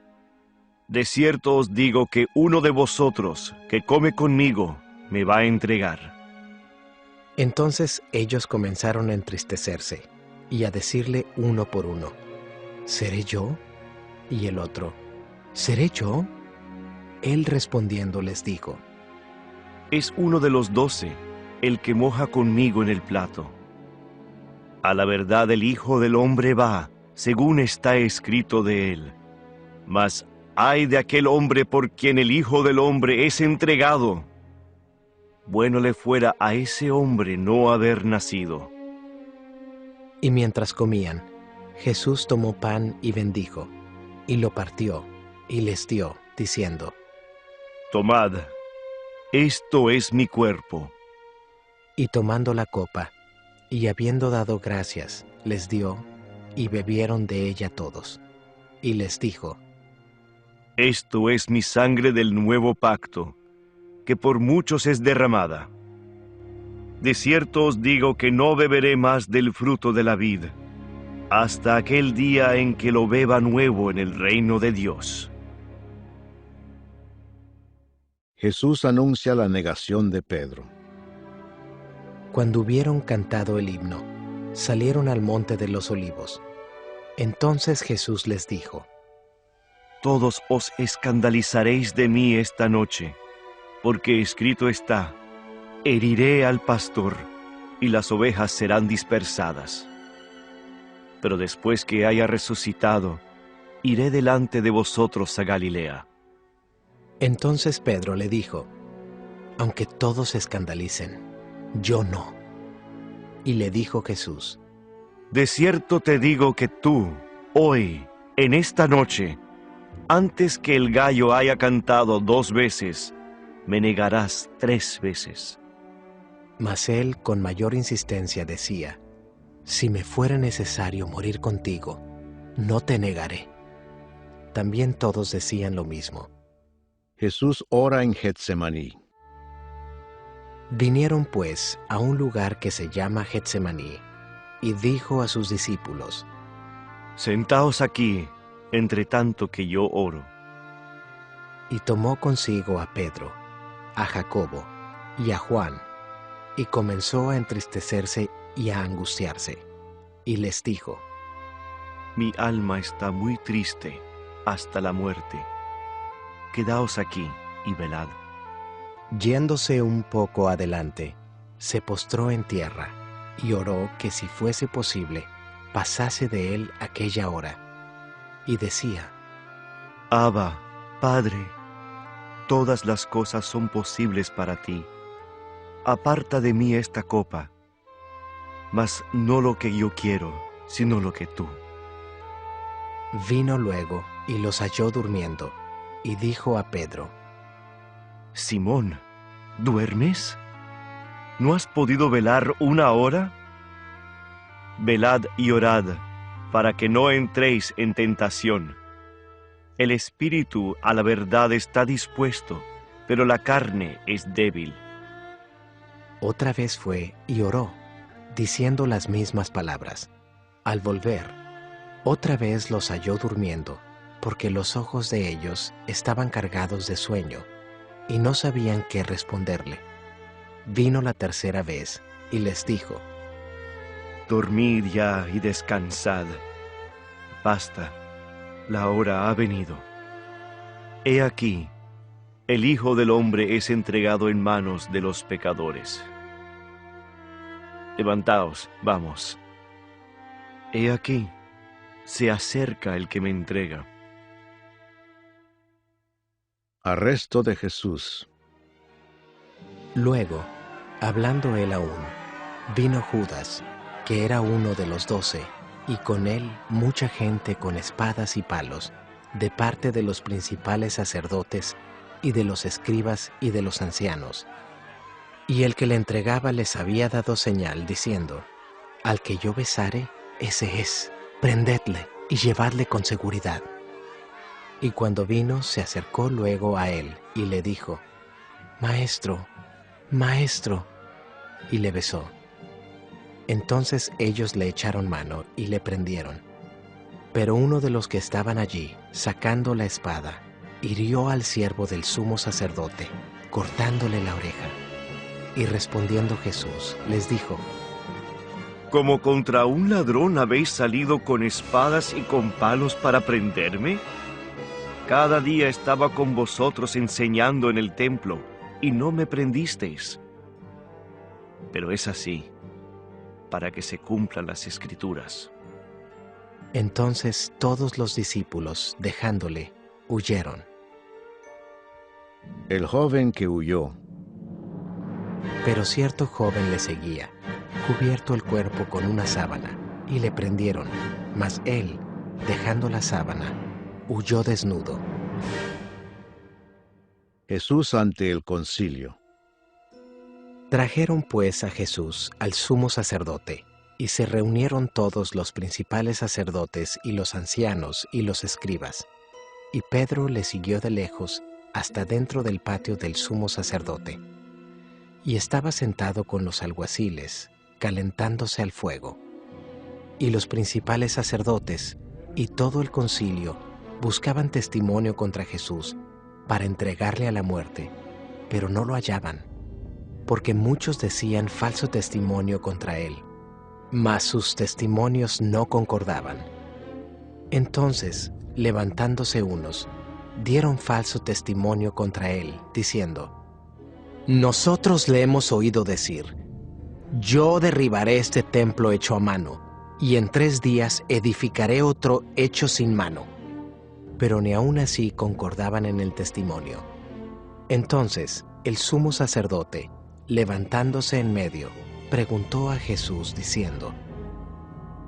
De cierto os digo que uno de vosotros, que come conmigo, me va a entregar. Entonces ellos comenzaron a entristecerse, y a decirle uno por uno: ¿seré yo? Y el otro: ¿seré yo? Él respondiendo les dijo: Es uno de los 12, el que moja conmigo en el plato. A la verdad el Hijo del Hombre va, según está escrito de él. Mas ay de aquel hombre por quien el Hijo del Hombre es entregado. Bueno le fuera a ese hombre no haber nacido. Y mientras comían, Jesús tomó pan y bendijo, y lo partió, y les dio, diciendo: Tomad, esto es mi cuerpo. Y tomando la copa, y habiendo dado gracias, les dio, y bebieron de ella todos. Y les dijo: Esto es mi sangre del nuevo pacto, que por muchos es derramada. De cierto os digo que no beberé más del fruto de la vid, hasta aquel día en que lo beba nuevo en el reino de Dios. Jesús anuncia la negación de Pedro. Cuando hubieron cantado el himno, salieron al monte de los olivos. Entonces Jesús les dijo: Todos os escandalizaréis de mí esta noche, porque escrito está: heriré al pastor, y las ovejas serán dispersadas. pero después que haya resucitado, iré delante de vosotros a Galilea. Entonces Pedro le dijo: aunque todos se escandalicen, yo no. Y le dijo Jesús: De cierto te digo que tú, hoy, en esta noche, antes que el gallo haya cantado 2 veces, me negarás 3 veces. Mas él con mayor insistencia decía: si me fuera necesario morir contigo, no te negaré. También todos decían lo mismo. Jesús ora en Getsemaní. Vinieron pues a un lugar que se llama Getsemaní, y dijo a sus discípulos: Sentaos aquí, entre tanto que yo oro. Y tomó consigo a Pedro, a Jacobo y a Juan, y comenzó a entristecerse y a angustiarse, y les dijo: Mi alma está muy triste hasta la muerte. Quedaos aquí y velad. Yéndose un poco adelante, se postró en tierra y oró que si fuese posible, pasase de él aquella hora. Y decía: Abba, Padre, todas las cosas son posibles para ti. Aparta de mí esta copa, mas no lo que yo quiero, sino lo que tú. Vino luego y los halló durmiendo, y dijo a Pedro: Simón, ¿duermes? ¿No has podido velar 1 hora? Velad y orad, para que no entréis en tentación. El espíritu a la verdad está dispuesto, pero la carne es débil. Otra vez fue y oró, diciendo las mismas palabras. Al volver, otra vez los halló durmiendo, porque los ojos de ellos estaban cargados de sueño, y no sabían qué responderle. Vino la tercera vez y les dijo: Dormid ya y descansad. Basta, la hora ha venido. He aquí, el Hijo del Hombre es entregado en manos de los pecadores. Levantaos, vamos. He aquí, se acerca el que me entrega. Arresto de Jesús. Luego, hablando él aún, vino Judas, que era uno de los 12, y con él mucha gente con espadas y palos, de parte de los principales sacerdotes, y de los escribas y de los ancianos. Y el que le entregaba les había dado señal, diciendo: al que yo besare, ese es, prendedle y llevadle con seguridad. Y cuando vino, se acercó luego a él, y le dijo: Maestro, Maestro, y le besó. Entonces ellos le echaron mano y le prendieron. Pero uno de los que estaban allí, sacando la espada, hirió al siervo del sumo sacerdote, cortándole la oreja. Y respondiendo Jesús, les dijo: ¿Como contra un ladrón habéis salido con espadas y con palos para prenderme? Cada día estaba con vosotros enseñando en el templo, y no me prendisteis. Pero es así, para que se cumplan las Escrituras. Entonces todos los discípulos, dejándole, huyeron. El joven que huyó. Pero cierto joven le seguía, cubierto el cuerpo con una sábana, y le prendieron, mas él, dejando la sábana, huyó desnudo. Jesús ante el concilio. Trajeron pues a Jesús al sumo sacerdote, y se reunieron todos los principales sacerdotes y los ancianos y los escribas. Y Pedro le siguió de lejos hasta dentro del patio del sumo sacerdote. Y estaba sentado con los alguaciles, calentándose al fuego. Y los principales sacerdotes y todo el concilio buscaban testimonio contra Jesús para entregarle a la muerte, pero no lo hallaban, porque muchos decían falso testimonio contra él, mas sus testimonios no concordaban. Entonces, levantándose unos, dieron falso testimonio contra él, diciendo: nosotros le hemos oído decir: yo derribaré este templo hecho a mano, y en 3 días edificaré otro hecho sin mano. Pero ni aun así concordaban en el testimonio. Entonces el sumo sacerdote, levantándose en medio, preguntó a Jesús diciendo: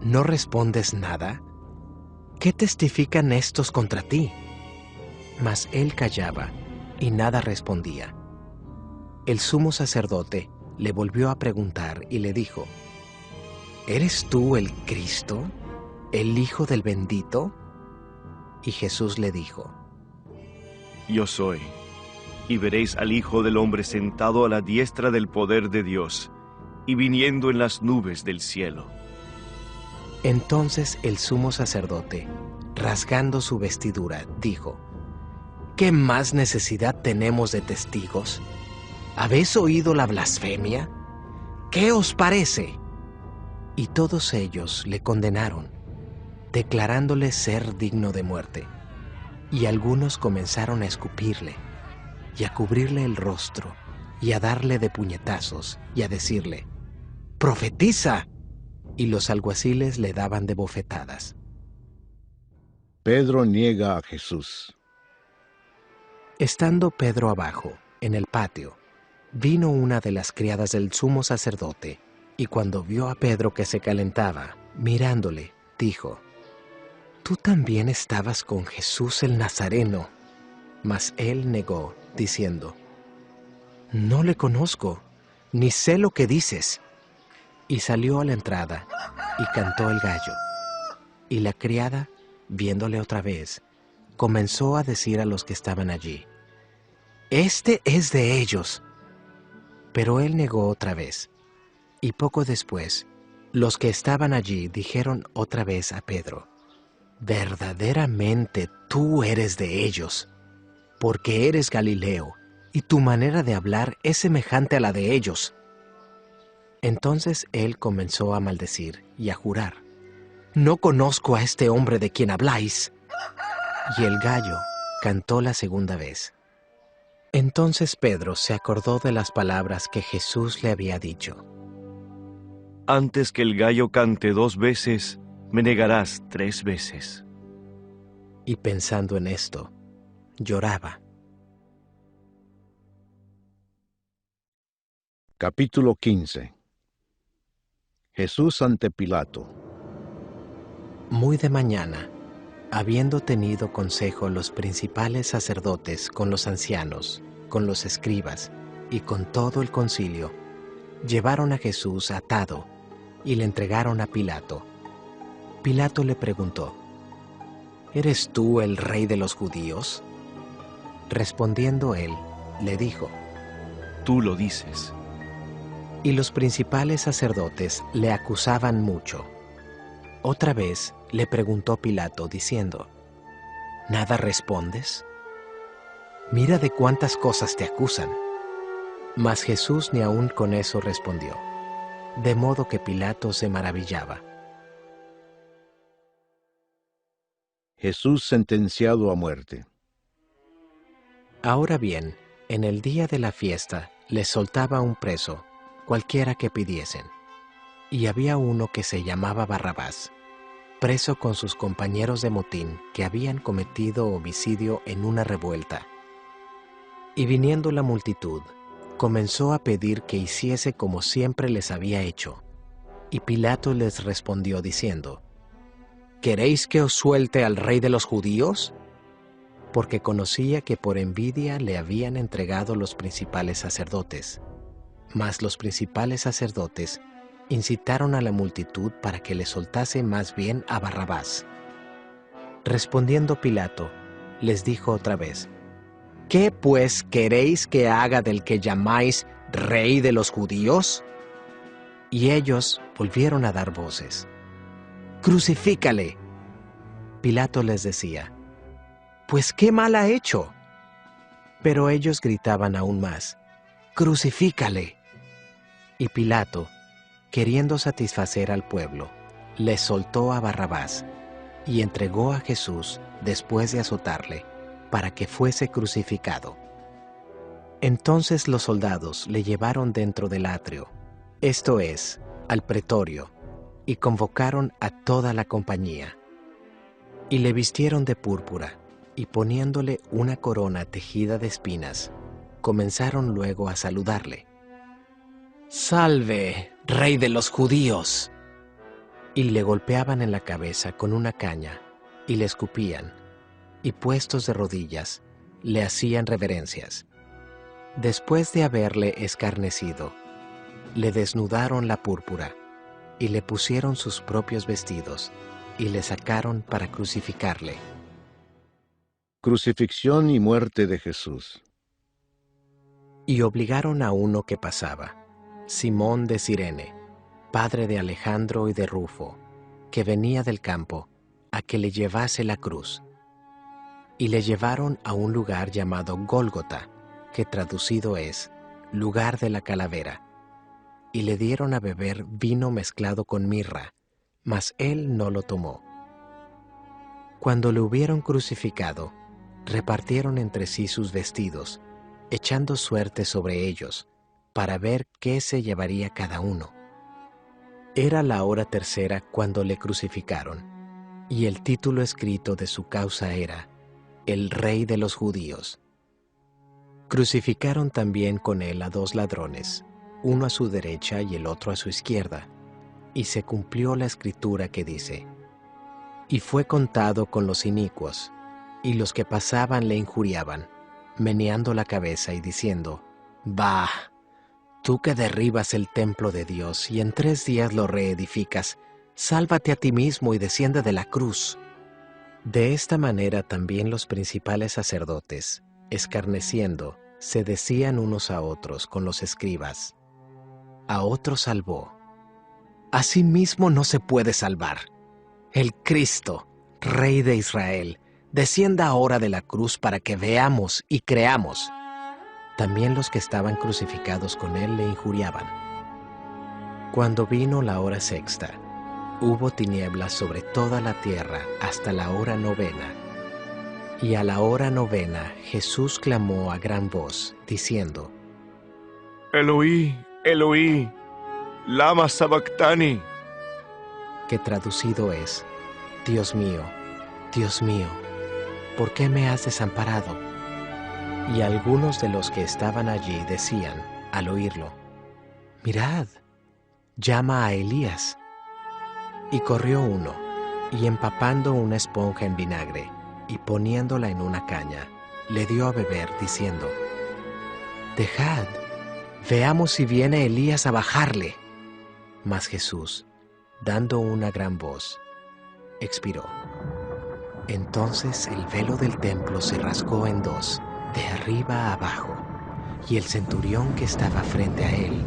¿No respondes nada? ¿Qué testifican estos contra ti? Mas él callaba y nada respondía. El sumo sacerdote le volvió a preguntar y le dijo: ¿Eres tú el Cristo, el Hijo del Bendito? Y Jesús le dijo: Yo soy, y veréis al Hijo del Hombre sentado a la diestra del poder de Dios, y viniendo en las nubes del cielo. Entonces el sumo sacerdote, rasgando su vestidura, dijo: ¿Qué más necesidad tenemos de testigos? ¿Habéis oído la blasfemia? ¿Qué os parece? Y todos ellos le condenaron, declarándole ser digno de muerte. Y algunos comenzaron a escupirle, y a cubrirle el rostro, y a darle de puñetazos, y a decirle: ¡Profetiza! Y los alguaciles le daban de bofetadas. Pedro niega a Jesús. Estando Pedro abajo, en el patio, vino una de las criadas del sumo sacerdote, y cuando vio a Pedro que se calentaba, mirándole, dijo: «Tú también estabas con Jesús el Nazareno». Mas él negó, diciendo: «No le conozco, ni sé lo que dices». Y salió a la entrada, y cantó el gallo. Y la criada, viéndole otra vez, comenzó a decir a los que estaban allí: «Este es de ellos». Pero él negó otra vez. Y poco después, los que estaban allí dijeron otra vez a Pedro: «Verdaderamente tú eres de ellos, porque eres Galileo, y tu manera de hablar es semejante a la de ellos». Entonces él comenzó a maldecir y a jurar: «No conozco a este hombre de quien habláis». Y el gallo cantó la segunda vez. Entonces Pedro se acordó de las palabras que Jesús le había dicho: Antes que el gallo cante 2 veces, me negarás 3 veces. Y pensando en esto, lloraba. Capítulo 15. Jesús ante Pilato. Muy de mañana, habiendo tenido consejo los principales sacerdotes con los ancianos, con los escribas y con todo el concilio, llevaron a Jesús atado y le entregaron a Pilato. Pilato le preguntó: «¿Eres tú el rey de los judíos?». Respondiendo él, le dijo: Tú lo dices. Y los principales sacerdotes le acusaban mucho. Otra vez le preguntó Pilato, diciendo: ¿Nada respondes? Mira de cuántas cosas te acusan. Mas Jesús ni aun con eso respondió, de modo que Pilato se maravillaba. Jesús sentenciado a muerte. Ahora bien, en el día de la fiesta les soltaba un preso, cualquiera que pidiesen. Y había uno que se llamaba Barrabás, preso con sus compañeros de motín que habían cometido homicidio en una revuelta. Y viniendo la multitud, comenzó a pedir que hiciese como siempre les había hecho. Y Pilato les respondió diciendo: ¿Queréis que os suelte al rey de los judíos? Porque conocía que por envidia le habían entregado los principales sacerdotes. Mas los principales sacerdotes incitaron a la multitud para que le soltase más bien a Barrabás. Respondiendo Pilato, les dijo otra vez: ¿Qué pues queréis que haga del que llamáis rey de los judíos? Y ellos volvieron a dar voces: ¡Crucifícale! Pilato les decía: ¿Pues qué mal ha hecho? Pero ellos gritaban aún más: ¡Crucifícale! Y Pilato, queriendo satisfacer al pueblo, le soltó a Barrabás y entregó a Jesús después de azotarle, para que fuese crucificado. Entonces los soldados le llevaron dentro del atrio, esto es, al pretorio, y convocaron a toda la compañía. Y le vistieron de púrpura, y poniéndole una corona tejida de espinas, comenzaron luego a saludarle. «¡Salve, Rey de los judíos!» Y le golpeaban en la cabeza con una caña, y le escupían, y puestos de rodillas, le hacían reverencias. Después de haberle escarnecido, le desnudaron la púrpura, y le pusieron sus propios vestidos, y le sacaron para crucificarle. Crucifixión y muerte de Jesús. Y obligaron a uno que pasaba, Simón de Cirene, padre de Alejandro y de Rufo, que venía del campo, a que le llevase la cruz. Y le llevaron a un lugar llamado Gólgota, que traducido es, lugar de la calavera. Y le dieron a beber vino mezclado con mirra, mas él no lo tomó. Cuando le hubieron crucificado, repartieron entre sí sus vestidos, echando suerte sobre ellos, para ver qué se llevaría cada uno. Era la hora tercera cuando le crucificaron, y el título escrito de su causa era, El Rey de los Judíos. Crucificaron también con él a 2 ladrones, uno a su derecha y el otro a su izquierda, y se cumplió la escritura que dice, y fue contado con los inicuos, y los que pasaban le injuriaban, meneando la cabeza y diciendo, «Bah, tú que derribas el templo de Dios y en 3 días lo reedificas, sálvate a ti mismo y desciende de la cruz». De esta manera también los principales sacerdotes, escarneciendo, se decían unos a otros con los escribas, «A otro salvó, a sí mismo no se puede salvar. El Cristo, Rey de Israel, descienda ahora de la cruz para que veamos y creamos». También los que estaban crucificados con él le injuriaban. Cuando vino la hora sexta, hubo tinieblas sobre toda la tierra hasta la hora 9. Y a la hora 9 Jesús clamó a gran voz, diciendo, Eloí, Eloí, lama sabactani, que traducido es, Dios mío, ¿por qué me has desamparado? Y algunos de los que estaban allí decían, al oírlo, mirad, llama a Elías. Y corrió uno, y empapando una esponja en vinagre, y poniéndola en una caña, le dio a beber, diciendo, dejad, veamos si viene Elías a bajarle. Mas Jesús, dando una gran voz, expiró. Entonces el velo del templo se rasgó en 2, de arriba a abajo, y el centurión que estaba frente a él,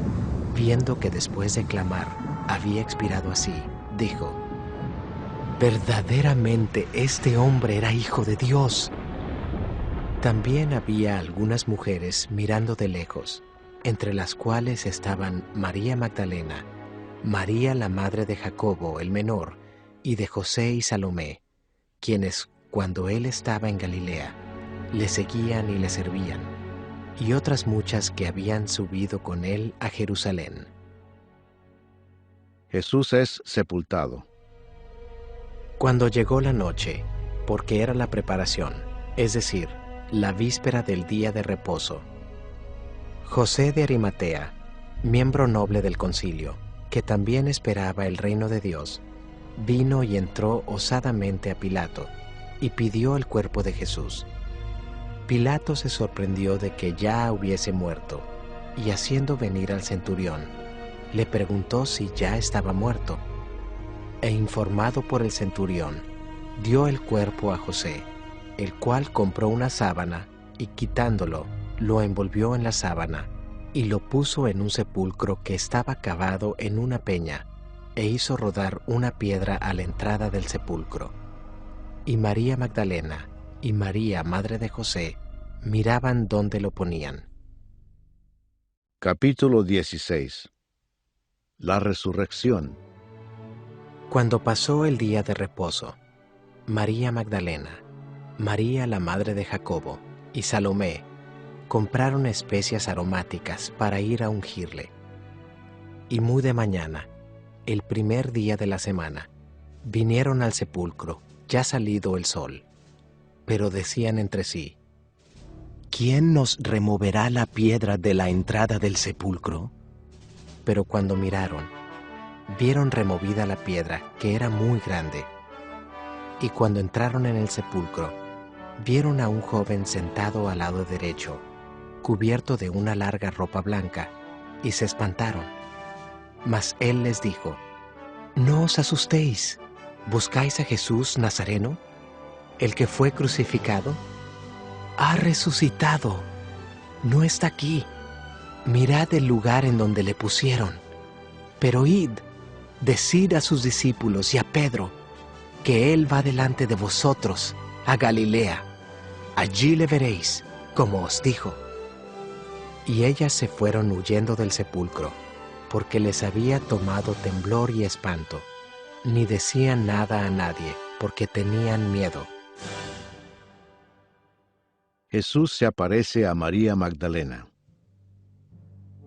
viendo que después de clamar había expirado así, dijo, verdaderamente este hombre era hijo de Dios. También había algunas mujeres mirando de lejos, entre las cuales estaban María Magdalena, María la madre de Jacobo el menor, y de José y Salomé, quienes, cuando él estaba en Galilea, le seguían y le servían, y otras muchas que habían subido con él a Jerusalén. Jesús es sepultado. Cuando llegó la noche, porque era la preparación, es decir, la víspera del día de reposo, José de Arimatea, miembro noble del concilio, que también esperaba el reino de Dios, vino y entró osadamente a Pilato, y pidió el cuerpo de Jesús. Pilato se sorprendió de que ya hubiese muerto, y haciendo venir al centurión, le preguntó si ya estaba muerto. E informado por el centurión, dio el cuerpo a José, el cual compró una sábana, y quitándolo, lo envolvió en la sábana, y lo puso en un sepulcro que estaba cavado en una peña, e hizo rodar una piedra a la entrada del sepulcro. Y María Magdalena y María, madre de José, miraban dónde lo ponían. Capítulo 16. La resurrección. Cuando pasó el día de reposo, María Magdalena, María la madre de Jacobo y Salomé compraron especias aromáticas para ir a ungirle. Y muy de mañana, el primer día de la semana, vinieron al sepulcro, ya salido el sol. Pero decían entre sí: ¿quién nos removerá la piedra de la entrada del sepulcro? Pero cuando miraron, vieron removida la piedra, que era muy grande. Y cuando entraron en el sepulcro, vieron a un joven sentado al lado derecho, cubierto de una larga ropa blanca, y se espantaron. Mas él les dijo: no os asustéis. ¿Buscáis a Jesús Nazareno, el que fue crucificado? Ha resucitado. No está aquí. Mirad el lugar en donde le pusieron. Pero id, decid a sus discípulos y a Pedro que él va delante de vosotros a Galilea. Allí le veréis, como os dijo. Y ellas se fueron huyendo del sepulcro, porque les había tomado temblor y espanto. Ni decían nada a nadie, porque tenían miedo. Jesús se aparece a María Magdalena.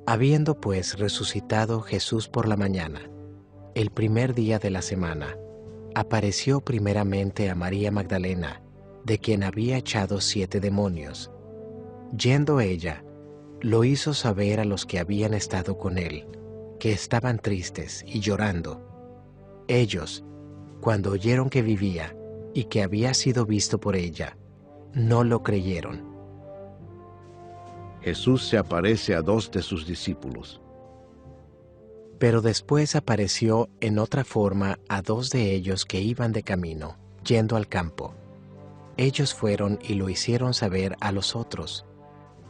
Habiendo pues resucitado Jesús por la mañana, el primer día de la semana, apareció primeramente a María Magdalena, de quien había echado 7 demonios. Yendo ella, lo hizo saber a los que habían estado con él, que estaban tristes y llorando. Ellos, cuando oyeron que vivía y que había sido visto por ella, no lo creyeron. Jesús se aparece a 2 de sus discípulos. Pero después apareció en otra forma a 2 de ellos que iban de camino, yendo al campo. Ellos fueron y lo hicieron saber a los otros,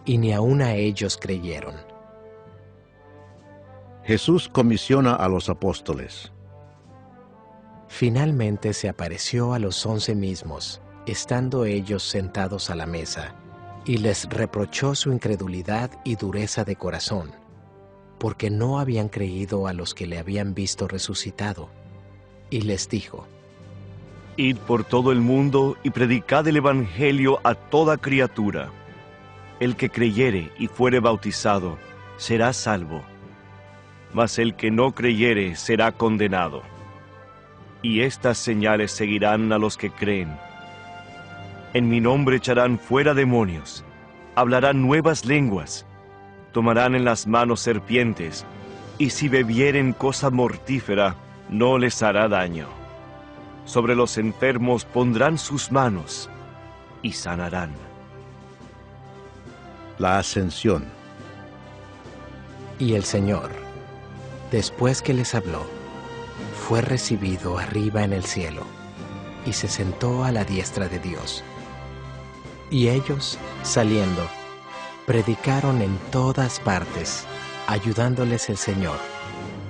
y ni aun a ellos creyeron. Jesús comisiona a los apóstoles. Finalmente se apareció a los 11 mismos, estando ellos sentados a la mesa, y les reprochó su incredulidad y dureza de corazón, porque no habían creído a los que le habían visto resucitado. Y les dijo: Id por todo el mundo y predicad el Evangelio a toda criatura. El que creyere y fuere bautizado será salvo, mas el que no creyere será condenado. Y estas señales seguirán a los que creen. En mi nombre echarán fuera demonios, hablarán nuevas lenguas, tomarán en las manos serpientes, y si bebieren cosa mortífera, no les hará daño. Sobre los enfermos pondrán sus manos, y sanarán. La Ascensión. Y el Señor, después que les habló, fue recibido arriba en el cielo, y se sentó a la diestra de Dios. Y ellos, saliendo, predicaron en todas partes, ayudándoles el Señor,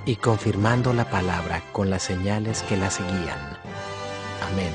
y confirmando la palabra con las señales que la seguían. Amén.